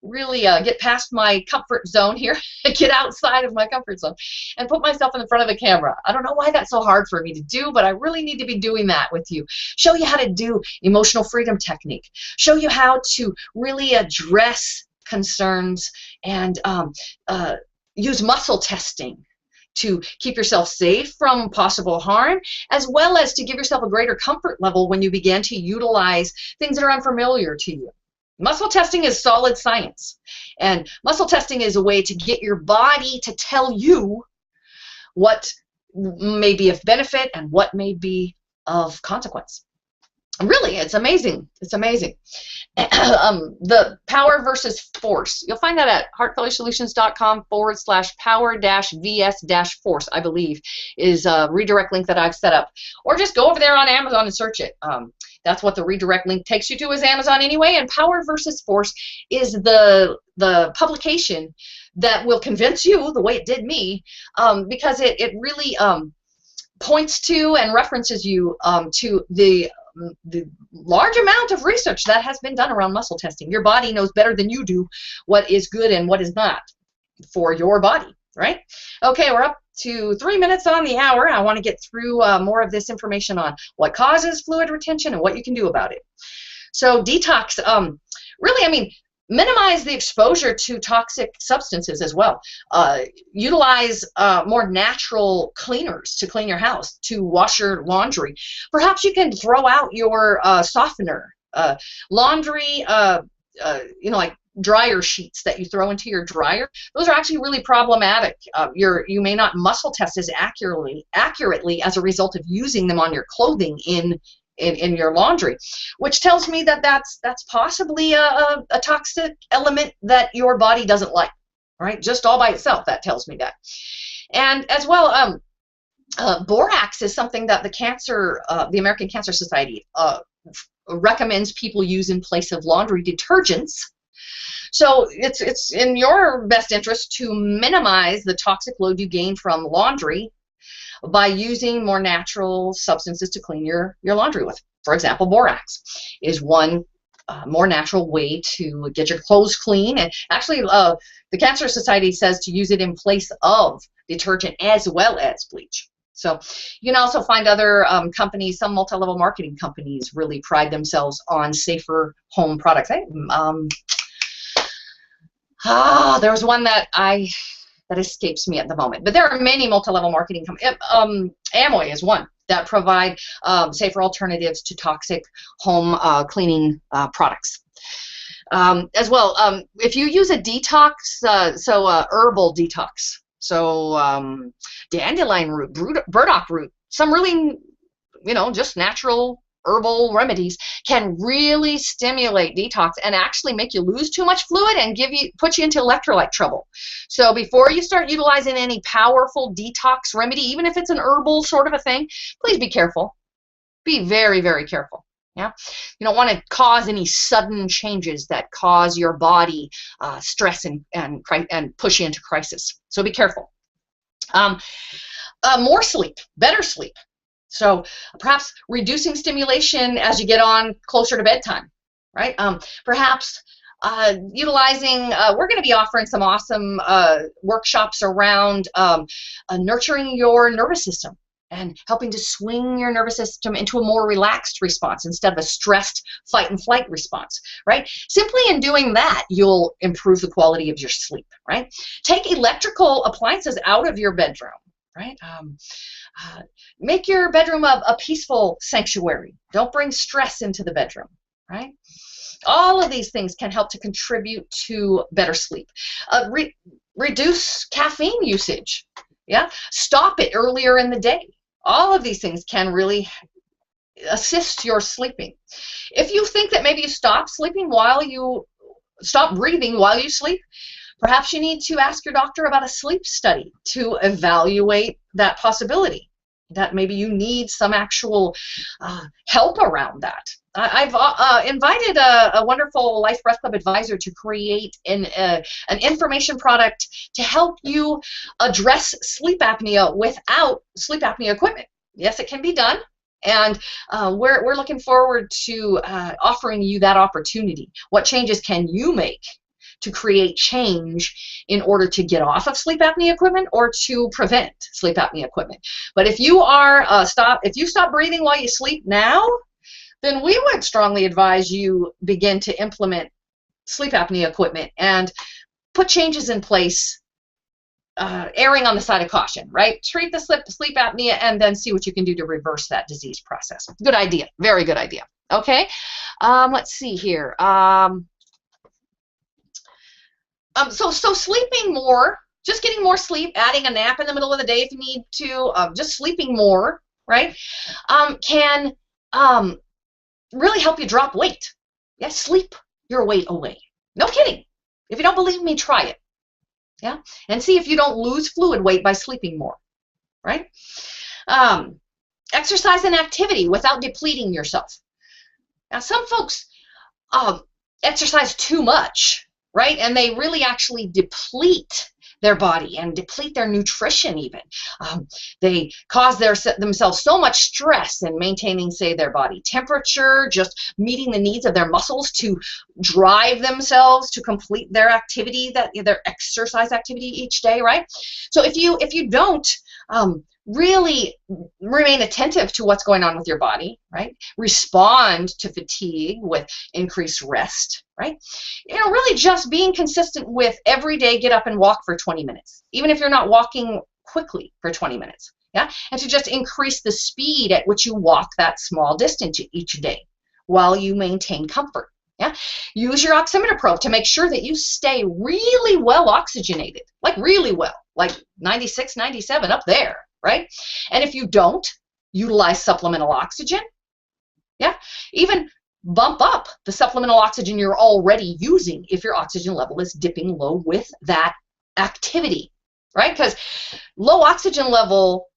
really get past my comfort zone here, get outside of my comfort zone, and put myself in the front of the camera. I don't know why that's so hard for me to do, but I really need to be doing that with you. Show you how to do emotional freedom technique. Show you how to really address concerns and use muscle testing to keep yourself safe from possible harm, as well as to give yourself a greater comfort level when you begin to utilize things that are unfamiliar to you. Muscle testing is solid science, and muscle testing is a way to get your body to tell you what may be of benefit and what may be of consequence. Really, it's amazing. It's amazing. The power versus force. You'll find that at heartfailuresolutions.com/power-vs-force, I believe, is a redirect link that I've set up. Or just go over there on Amazon and search it. That's what the redirect link takes you to, is Amazon anyway. And Power versus Force is the publication that will convince you, the way it did me, because it really points to and references you to the large amount of research that has been done around muscle testing. Your body knows better than you do what is good and what is not for your body, right? Okay, we're up to 3 minutes on the hour. I want to get through more of this information on what causes fluid retention and what you can do about it. So detox, really, I mean, minimize the exposure to toxic substances as well. Utilize more natural cleaners to clean your house, to wash your laundry. Perhaps you can throw out your softener. Laundry, like dryer sheets that you throw into your dryer, those are actually really problematic. You may not muscle test as accurately as a result of using them on your clothing in your laundry, which tells me that that's possibly a toxic element that your body doesn't like, right? Just all by itself, that tells me that. And as well, borax is something that the American Cancer Society recommends people use in place of laundry detergents. So it's in your best interest to minimize the toxic load you gain from laundry by using more natural substances to clean your laundry with. For example, borax is one more natural way to get your clothes clean. And actually, the Cancer Society says to use it in place of detergent as well as bleach. So you can also find other companies, some multi-level marketing companies really pride themselves on safer home products. There was one that escapes me at the moment, but there are many multi-level marketing companies. Amway is one that provide safer alternatives to toxic home cleaning products. As well, if you use a detox, herbal detox, dandelion root, burdock root, some really, just natural herbal remedies can really stimulate detox and actually make you lose too much fluid and put you into electrolyte trouble. So before you start utilizing any powerful detox remedy, even if it's an herbal sort of a thing, please be careful. Be very, very careful. Yeah, you don't want to cause any sudden changes that cause your body stress and push you into crisis. So be careful. More sleep, better sleep. So perhaps reducing stimulation as you get on closer to bedtime, right? Perhaps utilizing, we're going to be offering some awesome workshops around nurturing your nervous system and helping to swing your nervous system into a more relaxed response instead of a stressed fight and flight response, right? Simply in doing that, you'll improve the quality of your sleep, right? Take electrical appliances out of your bedroom, right? Make your bedroom a peaceful sanctuary. Don't bring stress into the bedroom, right? All of these things can help to contribute to better sleep. Reduce caffeine usage. Yeah, stop it earlier in the day. All of these things can really assist your sleeping. If you think that maybe you stop breathing while you sleep, perhaps you need to ask your doctor about a sleep study to evaluate that possibility, that maybe you need some actual help around that. I've invited a wonderful Life Breath Club advisor to create an information product to help you address sleep apnea without sleep apnea equipment. Yes, it can be done. And we're looking forward to offering you that opportunity. What changes can you make to create change in order to get off of sleep apnea equipment or to prevent sleep apnea equipment? But if you are if you stop breathing while you sleep now, then we would strongly advise you begin to implement sleep apnea equipment and put changes in place, erring on the side of caution, right? Treat the sleep apnea and then see what you can do to reverse that disease process. Good idea. Very good idea. Okay. Let's see here. So sleeping more, just getting more sleep, adding a nap in the middle of the day if you need to, just sleeping more, right, can really help you drop weight. Yeah, sleep your weight away. No kidding. If you don't believe me, try it. Yeah, and see if you don't lose fluid weight by sleeping more, right? Exercise and activity without depleting yourself. Now, some folks exercise too much, right? And they really actually deplete their body and deplete their nutrition even. They cause themselves so much stress in maintaining, say, their body temperature, just meeting the needs of their muscles to drive themselves to complete their activity, their exercise activity each day, right? So if you don't really remain attentive to what's going on with your body, right? Respond to fatigue with increased rest, right? Really just being consistent with every day, get up and walk for 20 minutes, even if you're not walking quickly for 20 minutes, yeah? And to just increase the speed at which you walk that small distance each day while you maintain comfort, yeah? Use your oximeter probe to make sure that you stay really well oxygenated, like really well, like 96, 97, up there, right? And if you don't, utilize supplemental oxygen. Yeah, even bump up the supplemental oxygen you're already using if your oxygen level is dipping low with that activity, right? Because low oxygen level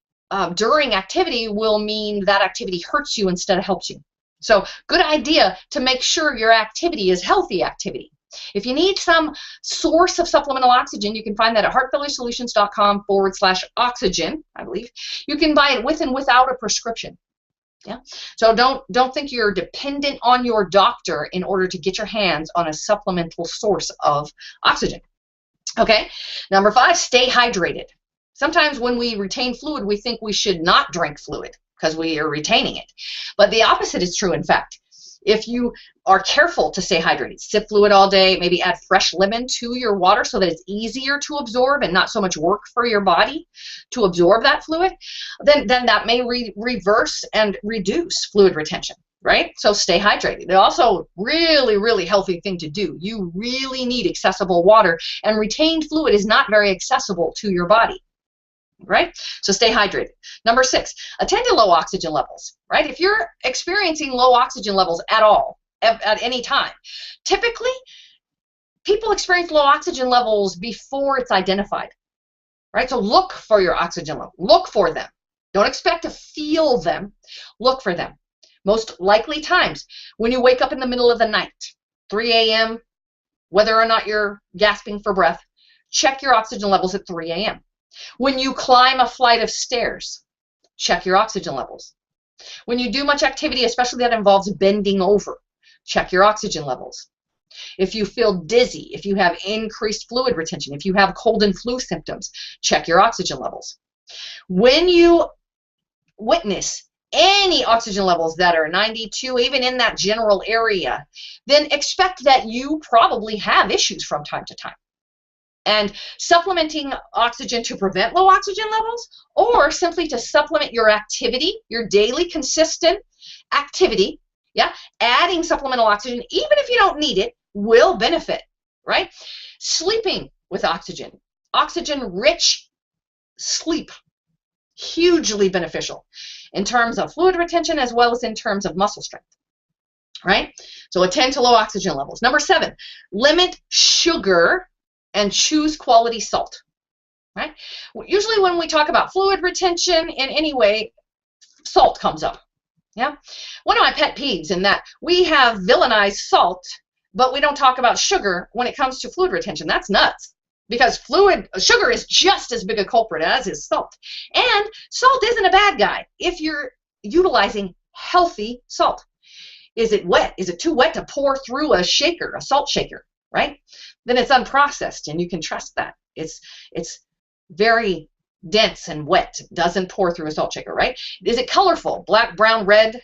during activity will mean that activity hurts you instead of helps you. So good idea to make sure your activity is healthy activity. If you need some source of supplemental oxygen, you can find that at heartfailuresolutions.com/oxygen, I believe. You can buy it with and without a prescription. Yeah. So don't think you're dependent on your doctor in order to get your hands on a supplemental source of oxygen. Okay. Number 5, stay hydrated. Sometimes when we retain fluid, we think we should not drink fluid because we are retaining it. But the opposite is true, in fact. If you are careful to stay hydrated, sip fluid all day, maybe add fresh lemon to your water so that it's easier to absorb and not so much work for your body to absorb that fluid, then that may reverse and reduce fluid retention, right? So stay hydrated. It's also really, really healthy thing to do. You really need accessible water, and retained fluid is not very accessible to your body. Right? So stay hydrated. Number 6, attend to low oxygen levels, right? If you're experiencing low oxygen levels at all, at any time, typically people experience low oxygen levels before it's identified, right? So look for your oxygen level. Look for them. Don't expect to feel them. Look for them. Most likely times when you wake up in the middle of the night, 3 a.m., whether or not you're gasping for breath, check your oxygen levels at 3 a.m. When you climb a flight of stairs, check your oxygen levels. When you do much activity, especially that involves bending over, check your oxygen levels. If you feel dizzy, if you have increased fluid retention, if you have cold and flu symptoms, check your oxygen levels. When you witness any oxygen levels that are 92, even in that general area, then expect that you probably have issues from time to time. And supplementing oxygen to prevent low oxygen levels, or simply to supplement your activity, your daily consistent activity, yeah, adding supplemental oxygen, even if you don't need it, will benefit, right? Sleeping with oxygen, oxygen-rich sleep, hugely beneficial in terms of fluid retention as well as in terms of muscle strength, right? So attend to low oxygen levels. Number 7, limit sugar and choose quality salt, right? Usually when we talk about fluid retention in any way, salt comes up, yeah? One of my pet peeves in that we have villainized salt, but we don't talk about sugar when it comes to fluid retention. That's nuts, because sugar is just as big a culprit as is salt. And salt isn't a bad guy if you're utilizing healthy salt. Is it wet? Is it too wet to pour through a shaker, a salt shaker, right? Then it's unprocessed, and you can trust that. It's very dense and wet. It doesn't pour through a salt shaker, right? Is it colorful? Black, brown, red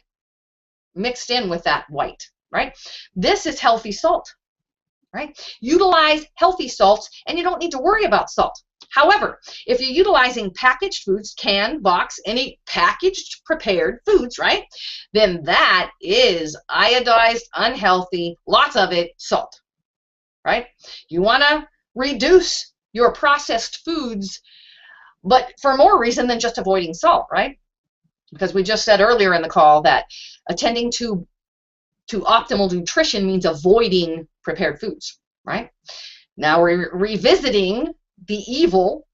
mixed in with that white, right? This is healthy salt, right? Utilize healthy salts, and you don't need to worry about salt. However, if you're utilizing packaged foods, canned, box, any packaged prepared foods, right, then that is iodized, unhealthy, lots of it, salt. Right? You want to reduce your processed foods, but for more reason than just avoiding salt, right? Because we just said earlier in the call that attending to optimal nutrition means avoiding prepared foods, right? Now we're revisiting the evil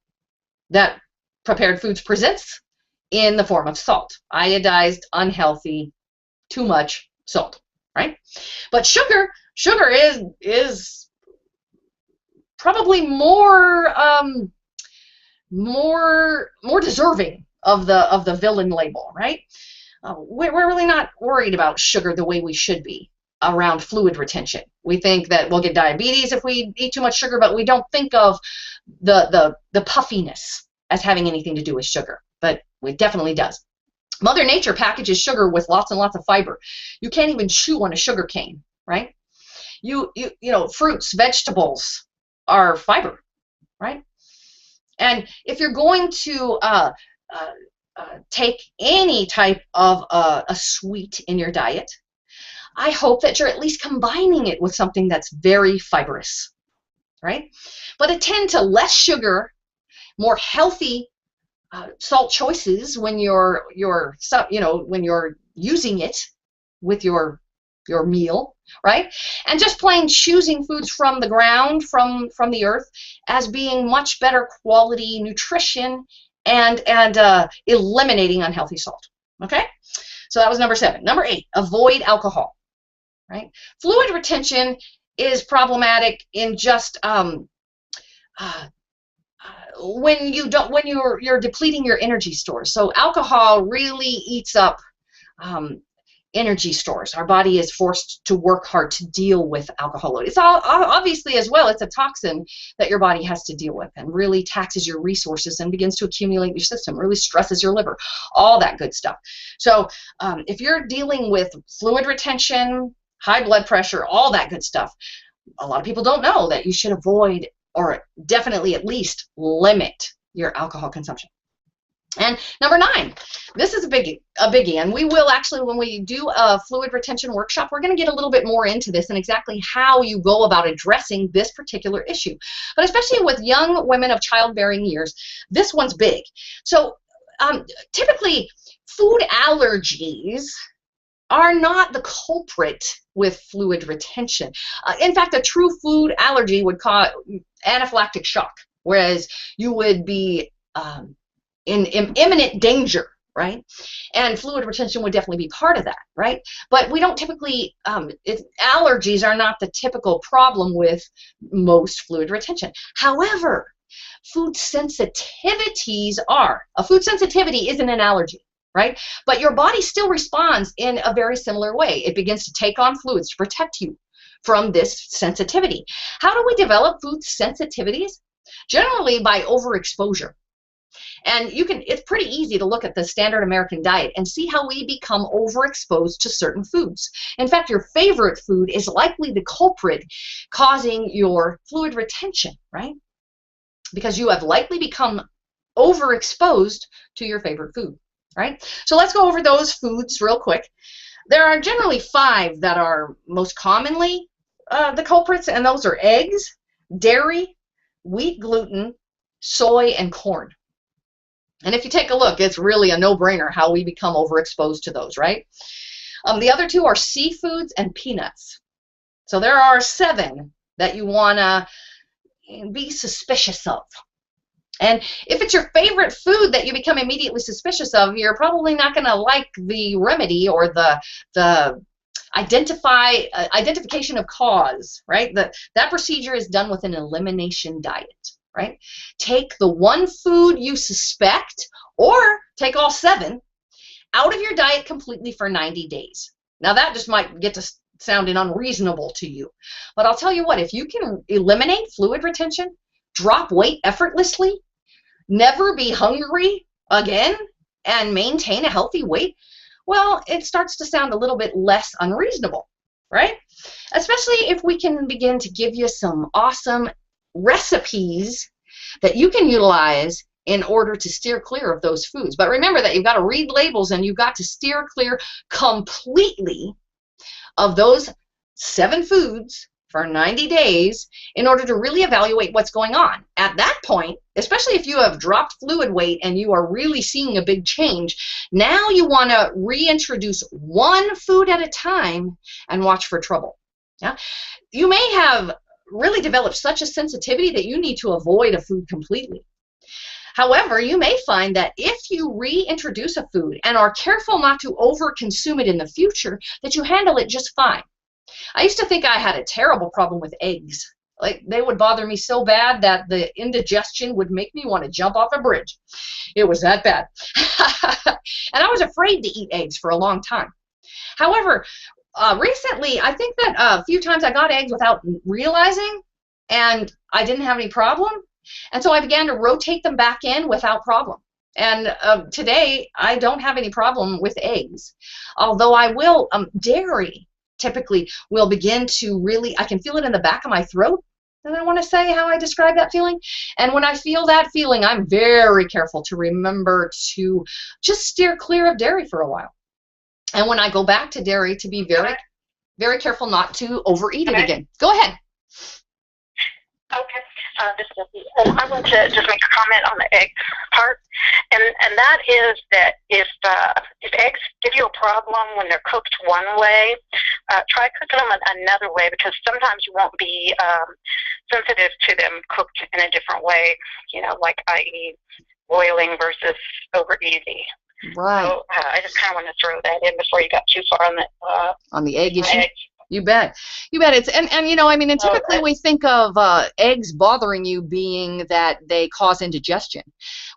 that prepared foods presents in the form of salt, iodized, unhealthy, too much salt, right? But sugar is probably more deserving of the villain label, right? We're really not worried about sugar the way we should be around fluid retention. We think that we'll get diabetes if we eat too much sugar, but we don't think of the puffiness as having anything to do with sugar, but it definitely does. Mother Nature packages sugar with lots and lots of fiber. You can't even chew on a sugar cane, right? You know, fruits, vegetables are fiber, right? And if you're going to take any type of a sweet in your diet, I hope that you're at least combining it with something that's very fibrous, right? But attend to less sugar, more healthy salt choices when you're using it with your meal, right? And just plain choosing foods from the ground, from the earth, as being much better quality nutrition and eliminating unhealthy salt. Okay, so that was number 7. Number 8, avoid alcohol. Right? Fluid retention is problematic in just when you're depleting your energy stores. So alcohol really eats up energy stores. Our body is forced to work hard to deal with alcohol load. It's all obviously as well, it's a toxin that your body has to deal with and really taxes your resources and begins to accumulate in your system, really stresses your liver, all that good stuff. So if you're dealing with fluid retention, high blood pressure, all that good stuff, a lot of people don't know that you should avoid or definitely at least limit your alcohol consumption. And number 9, this is a biggie, and we will actually, when we do a fluid retention workshop, we're going to get a little bit more into this and exactly how you go about addressing this particular issue. But especially with young women of childbearing years, this one's big. So typically, food allergies are not the culprit with fluid retention. In fact, a true food allergy would cause anaphylactic shock, whereas you would be in imminent danger, right? And fluid retention would definitely be part of that, right? But we don't typically, allergies are not the typical problem with most fluid retention. However, food sensitivities are. A food sensitivity isn't an allergy, right? But your body still responds in a very similar way. It begins to take on fluids to protect you from this sensitivity. How do we develop food sensitivities? Generally by overexposure. And it's pretty easy to look at the standard American diet and see how we become overexposed to certain foods. In fact, your favorite food is likely the culprit causing your fluid retention, right? Because you have likely become overexposed to your favorite food, right? So let's go over those foods real quick. There are generally 5 that are most commonly the culprits, and those are eggs, dairy, wheat gluten, soy, and corn. And if you take a look, it's really a no-brainer how we become overexposed to those, right? The other 2 are seafoods and peanuts. So there are 7 that you want to be suspicious of. And if it's your favorite food that you become immediately suspicious of, you're probably not going to like the remedy or the identification of cause, right? That procedure is done with an elimination diet. Right? Take the one food you suspect, or take all 7, out of your diet completely for 90 days. Now that just might get to sounding unreasonable to you. But I'll tell you what, if you can eliminate fluid retention, drop weight effortlessly, never be hungry again, and maintain a healthy weight, well, it starts to sound a little bit less unreasonable, right? Especially if we can begin to give you some awesome recipes that you can utilize in order to steer clear of those foods. But remember that you've got to read labels and you've got to steer clear completely of those 7 foods for 90 days in order to really evaluate what's going on. At that point, especially if you have dropped fluid weight and you are really seeing a big change, now you want to reintroduce one food at a time and watch for trouble. Yeah? You may have really develop such a sensitivity that you need to avoid a food completely. However, you may find that if you reintroduce a food and are careful not to overconsume it in the future, that you handle it just fine. I used to think I had a terrible problem with eggs. Like, they would bother me so bad that the indigestion would make me want to jump off a bridge. It was that bad. And I was afraid to eat eggs for a long time. However, recently, I think that a few times I got eggs without realizing, and I didn't have any problem. And so I began to rotate them back in without problem. And today, I don't have any problem with eggs. Although I will, dairy typically will begin to really, I can feel it in the back of my throat. And I want to say how I describe that feeling. And when I feel that feeling, I'm very careful to remember to just steer clear of dairy for a while. And when I go back to dairy, to be very, very careful not to overeat it again. Go ahead. Okay. This is, I want to just make a comment on the egg part, and that is that if eggs give you a problem when they're cooked one way, try cooking them another way, because sometimes you won't be sensitive to them cooked in a different way. You know, like i.e. boiling versus over easy. Right. So I just kind of want to throw that in before you got too far on the egg issue. You bet. You bet. It's and you know, I mean, and typically we think of eggs bothering you being that they cause indigestion.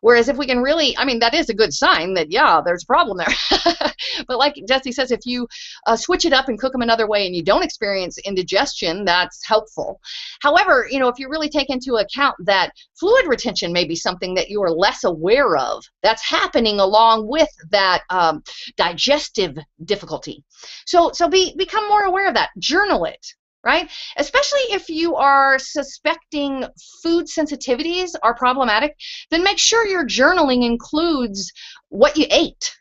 Whereas if we can really, I mean, that is a good sign that, yeah, there's a problem there. But like Jesse says, if you switch it up and cook them another way and you don't experience indigestion, that's helpful. However, you know, if you really take into account that fluid retention may be something that you are less aware of, that's happening along with that digestive difficulty. So become more aware of that. Journal it. Right? Especially if you are suspecting food sensitivities are problematic, then make sure your journaling includes what you ate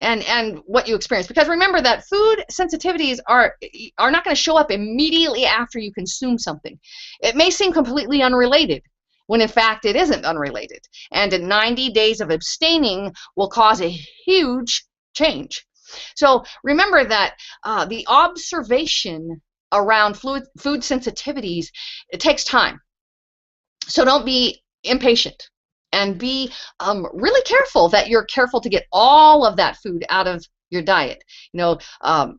and what you experienced. Because remember that food sensitivities are not going to show up immediately after you consume something. It may seem completely unrelated, when in fact it isn't unrelated. And 90 days of abstaining will cause a huge change. So remember that the observation around food sensitivities, it takes time. So don't be impatient, and be really careful that you're careful to get all of that food out of your diet. You know,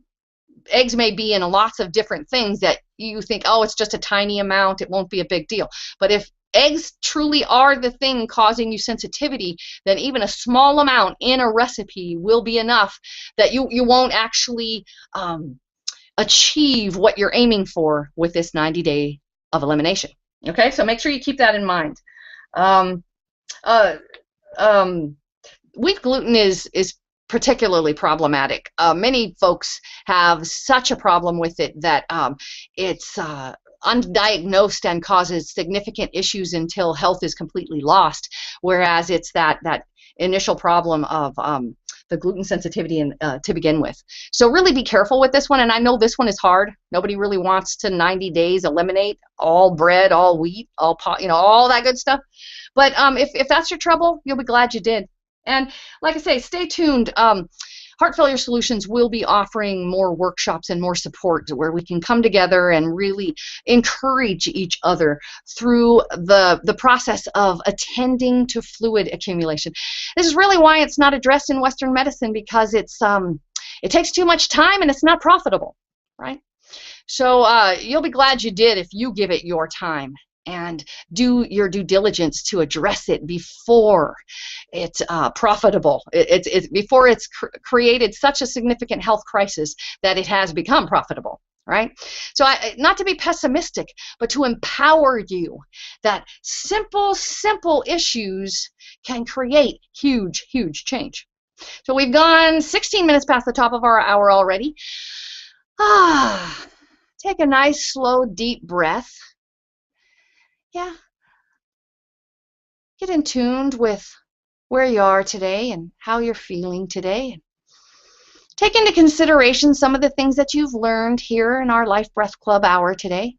eggs may be in lots of different things that you think, oh, it's just a tiny amount, it won't be a big deal. But if eggs truly are the thing causing you sensitivity, then even a small amount in a recipe will be enough that you won't actually achieve what you're aiming for with this 90-day of elimination. Okay, so make sure you keep that in mind. Wheat gluten is particularly problematic. Many folks have such a problem with it that it's undiagnosed and causes significant issues until health is completely lost, whereas it's that initial problem of the gluten sensitivity to begin with. So really be careful with this one, and I know this one is hard. Nobody really wants to 90 days eliminate all bread, all wheat, all pot, you know, all that good stuff. But if that's your trouble, you'll be glad you did. And like I say, stay tuned. Heart Failure Solutions will be offering more workshops and more support where we can come together and really encourage each other through the process of attending to fluid accumulation. This is really why it's not addressed in Western medicine, because it takes too much time and it's not profitable, right? So you'll be glad you did if you give it your time and do your due diligence to address it before it's profitable. Before it's created such a significant health crisis that it has become profitable, right? So not to be pessimistic, but to empower you that simple issues can create huge change. So we've gone 16 minutes past the top of our hour already. Take a nice, slow, deep breath. Yeah, get in tune with where you are today and how you're feeling today. Take into consideration some of the things that you've learned here in our Life Breath Club hour today,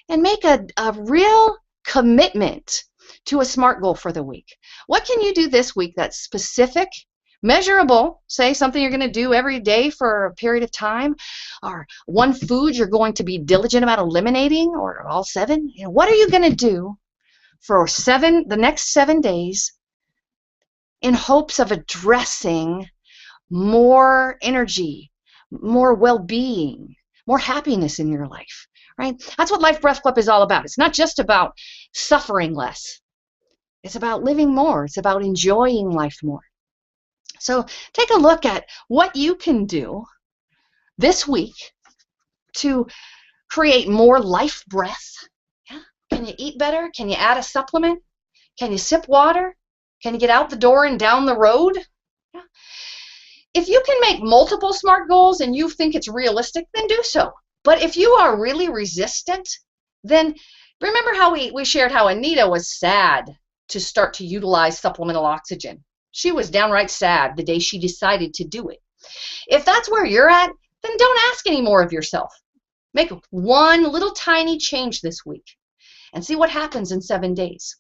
and make a real commitment to a SMART goal for the week. What can you do this week that's specific, measurable, say something you're going to do every day for a period of time, or one food you're going to be diligent about eliminating, or all 7? You know, what are you going to do for the next 7 days in hopes of addressing more energy, more well-being, more happiness in your life, right? That's what Life Breath Club is all about. It's not just about suffering less. It's about living more. It's about enjoying life more. So take a look at what you can do this week to create more life breath. Yeah. Can you eat better? Can you add a supplement? Can you sip water? Can you get out the door and down the road? Yeah. If you can make multiple SMART goals and you think it's realistic, then do so. But if you are really resistant, then remember how we shared how Anita was sad to start to utilize supplemental oxygen. She was downright sad the day she decided to do it. If that's where you're at, then don't ask any more of yourself. Make one little tiny change this week and see what happens in 7 days.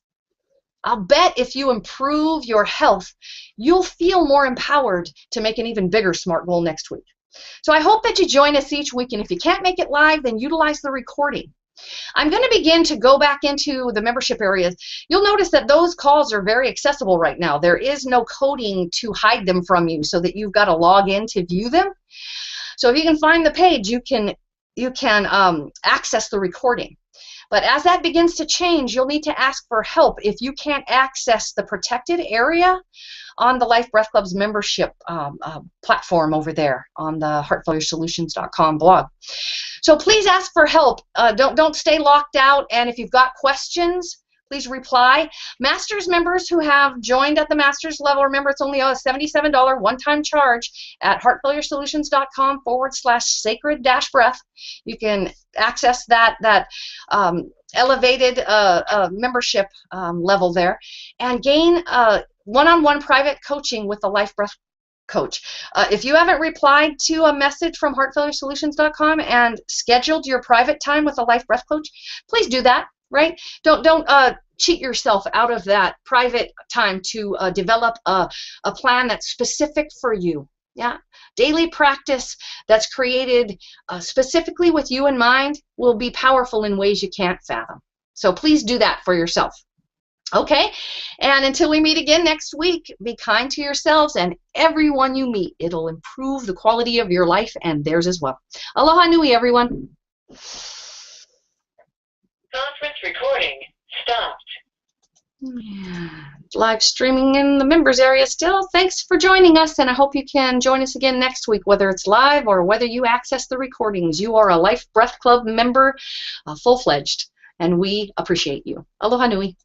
I'll bet if you improve your health, you'll feel more empowered to make an even bigger SMART goal next week. So I hope that you join us each week, and if you can't make it live, then utilize the recording. I'm going to begin to go back into the membership areas. You'll notice that those calls are very accessible right now. There is no coding to hide them from you so that you've got to log in to view them. So if you can find the page, you can access the recording. But as that begins to change, you'll need to ask for help if you can't access the protected area on the Life Breath Club's membership platform over there on the heartfailuresolutions.com blog. So please ask for help. Don't stay locked out, and if you've got questions, please reply. Masters members who have joined at the Masters level, remember it's only a $77 one-time charge at heartfailuresolutions.com/sacred-breath. You can access that elevated membership level there and gain one-on-one private coaching with the Life Breath coach. If you haven't replied to a message from heartfailuresolutions.com and scheduled your private time with a Life Breath coach, please do that. Right? Don't cheat yourself out of that private time to develop a plan that's specific for you. Yeah, daily practice that's created specifically with you in mind will be powerful in ways you can't fathom. So please do that for yourself. Okay, and until we meet again next week, be kind to yourselves and everyone you meet. It'll improve the quality of your life and theirs as well. Aloha nui, everyone. Conference recording stopped. Yeah. Live streaming in the members area still. Thanks for joining us, and I hope you can join us again next week, whether it's live or whether you access the recordings. You are a Life Breath Club member, full-fledged, and we appreciate you. Aloha nui.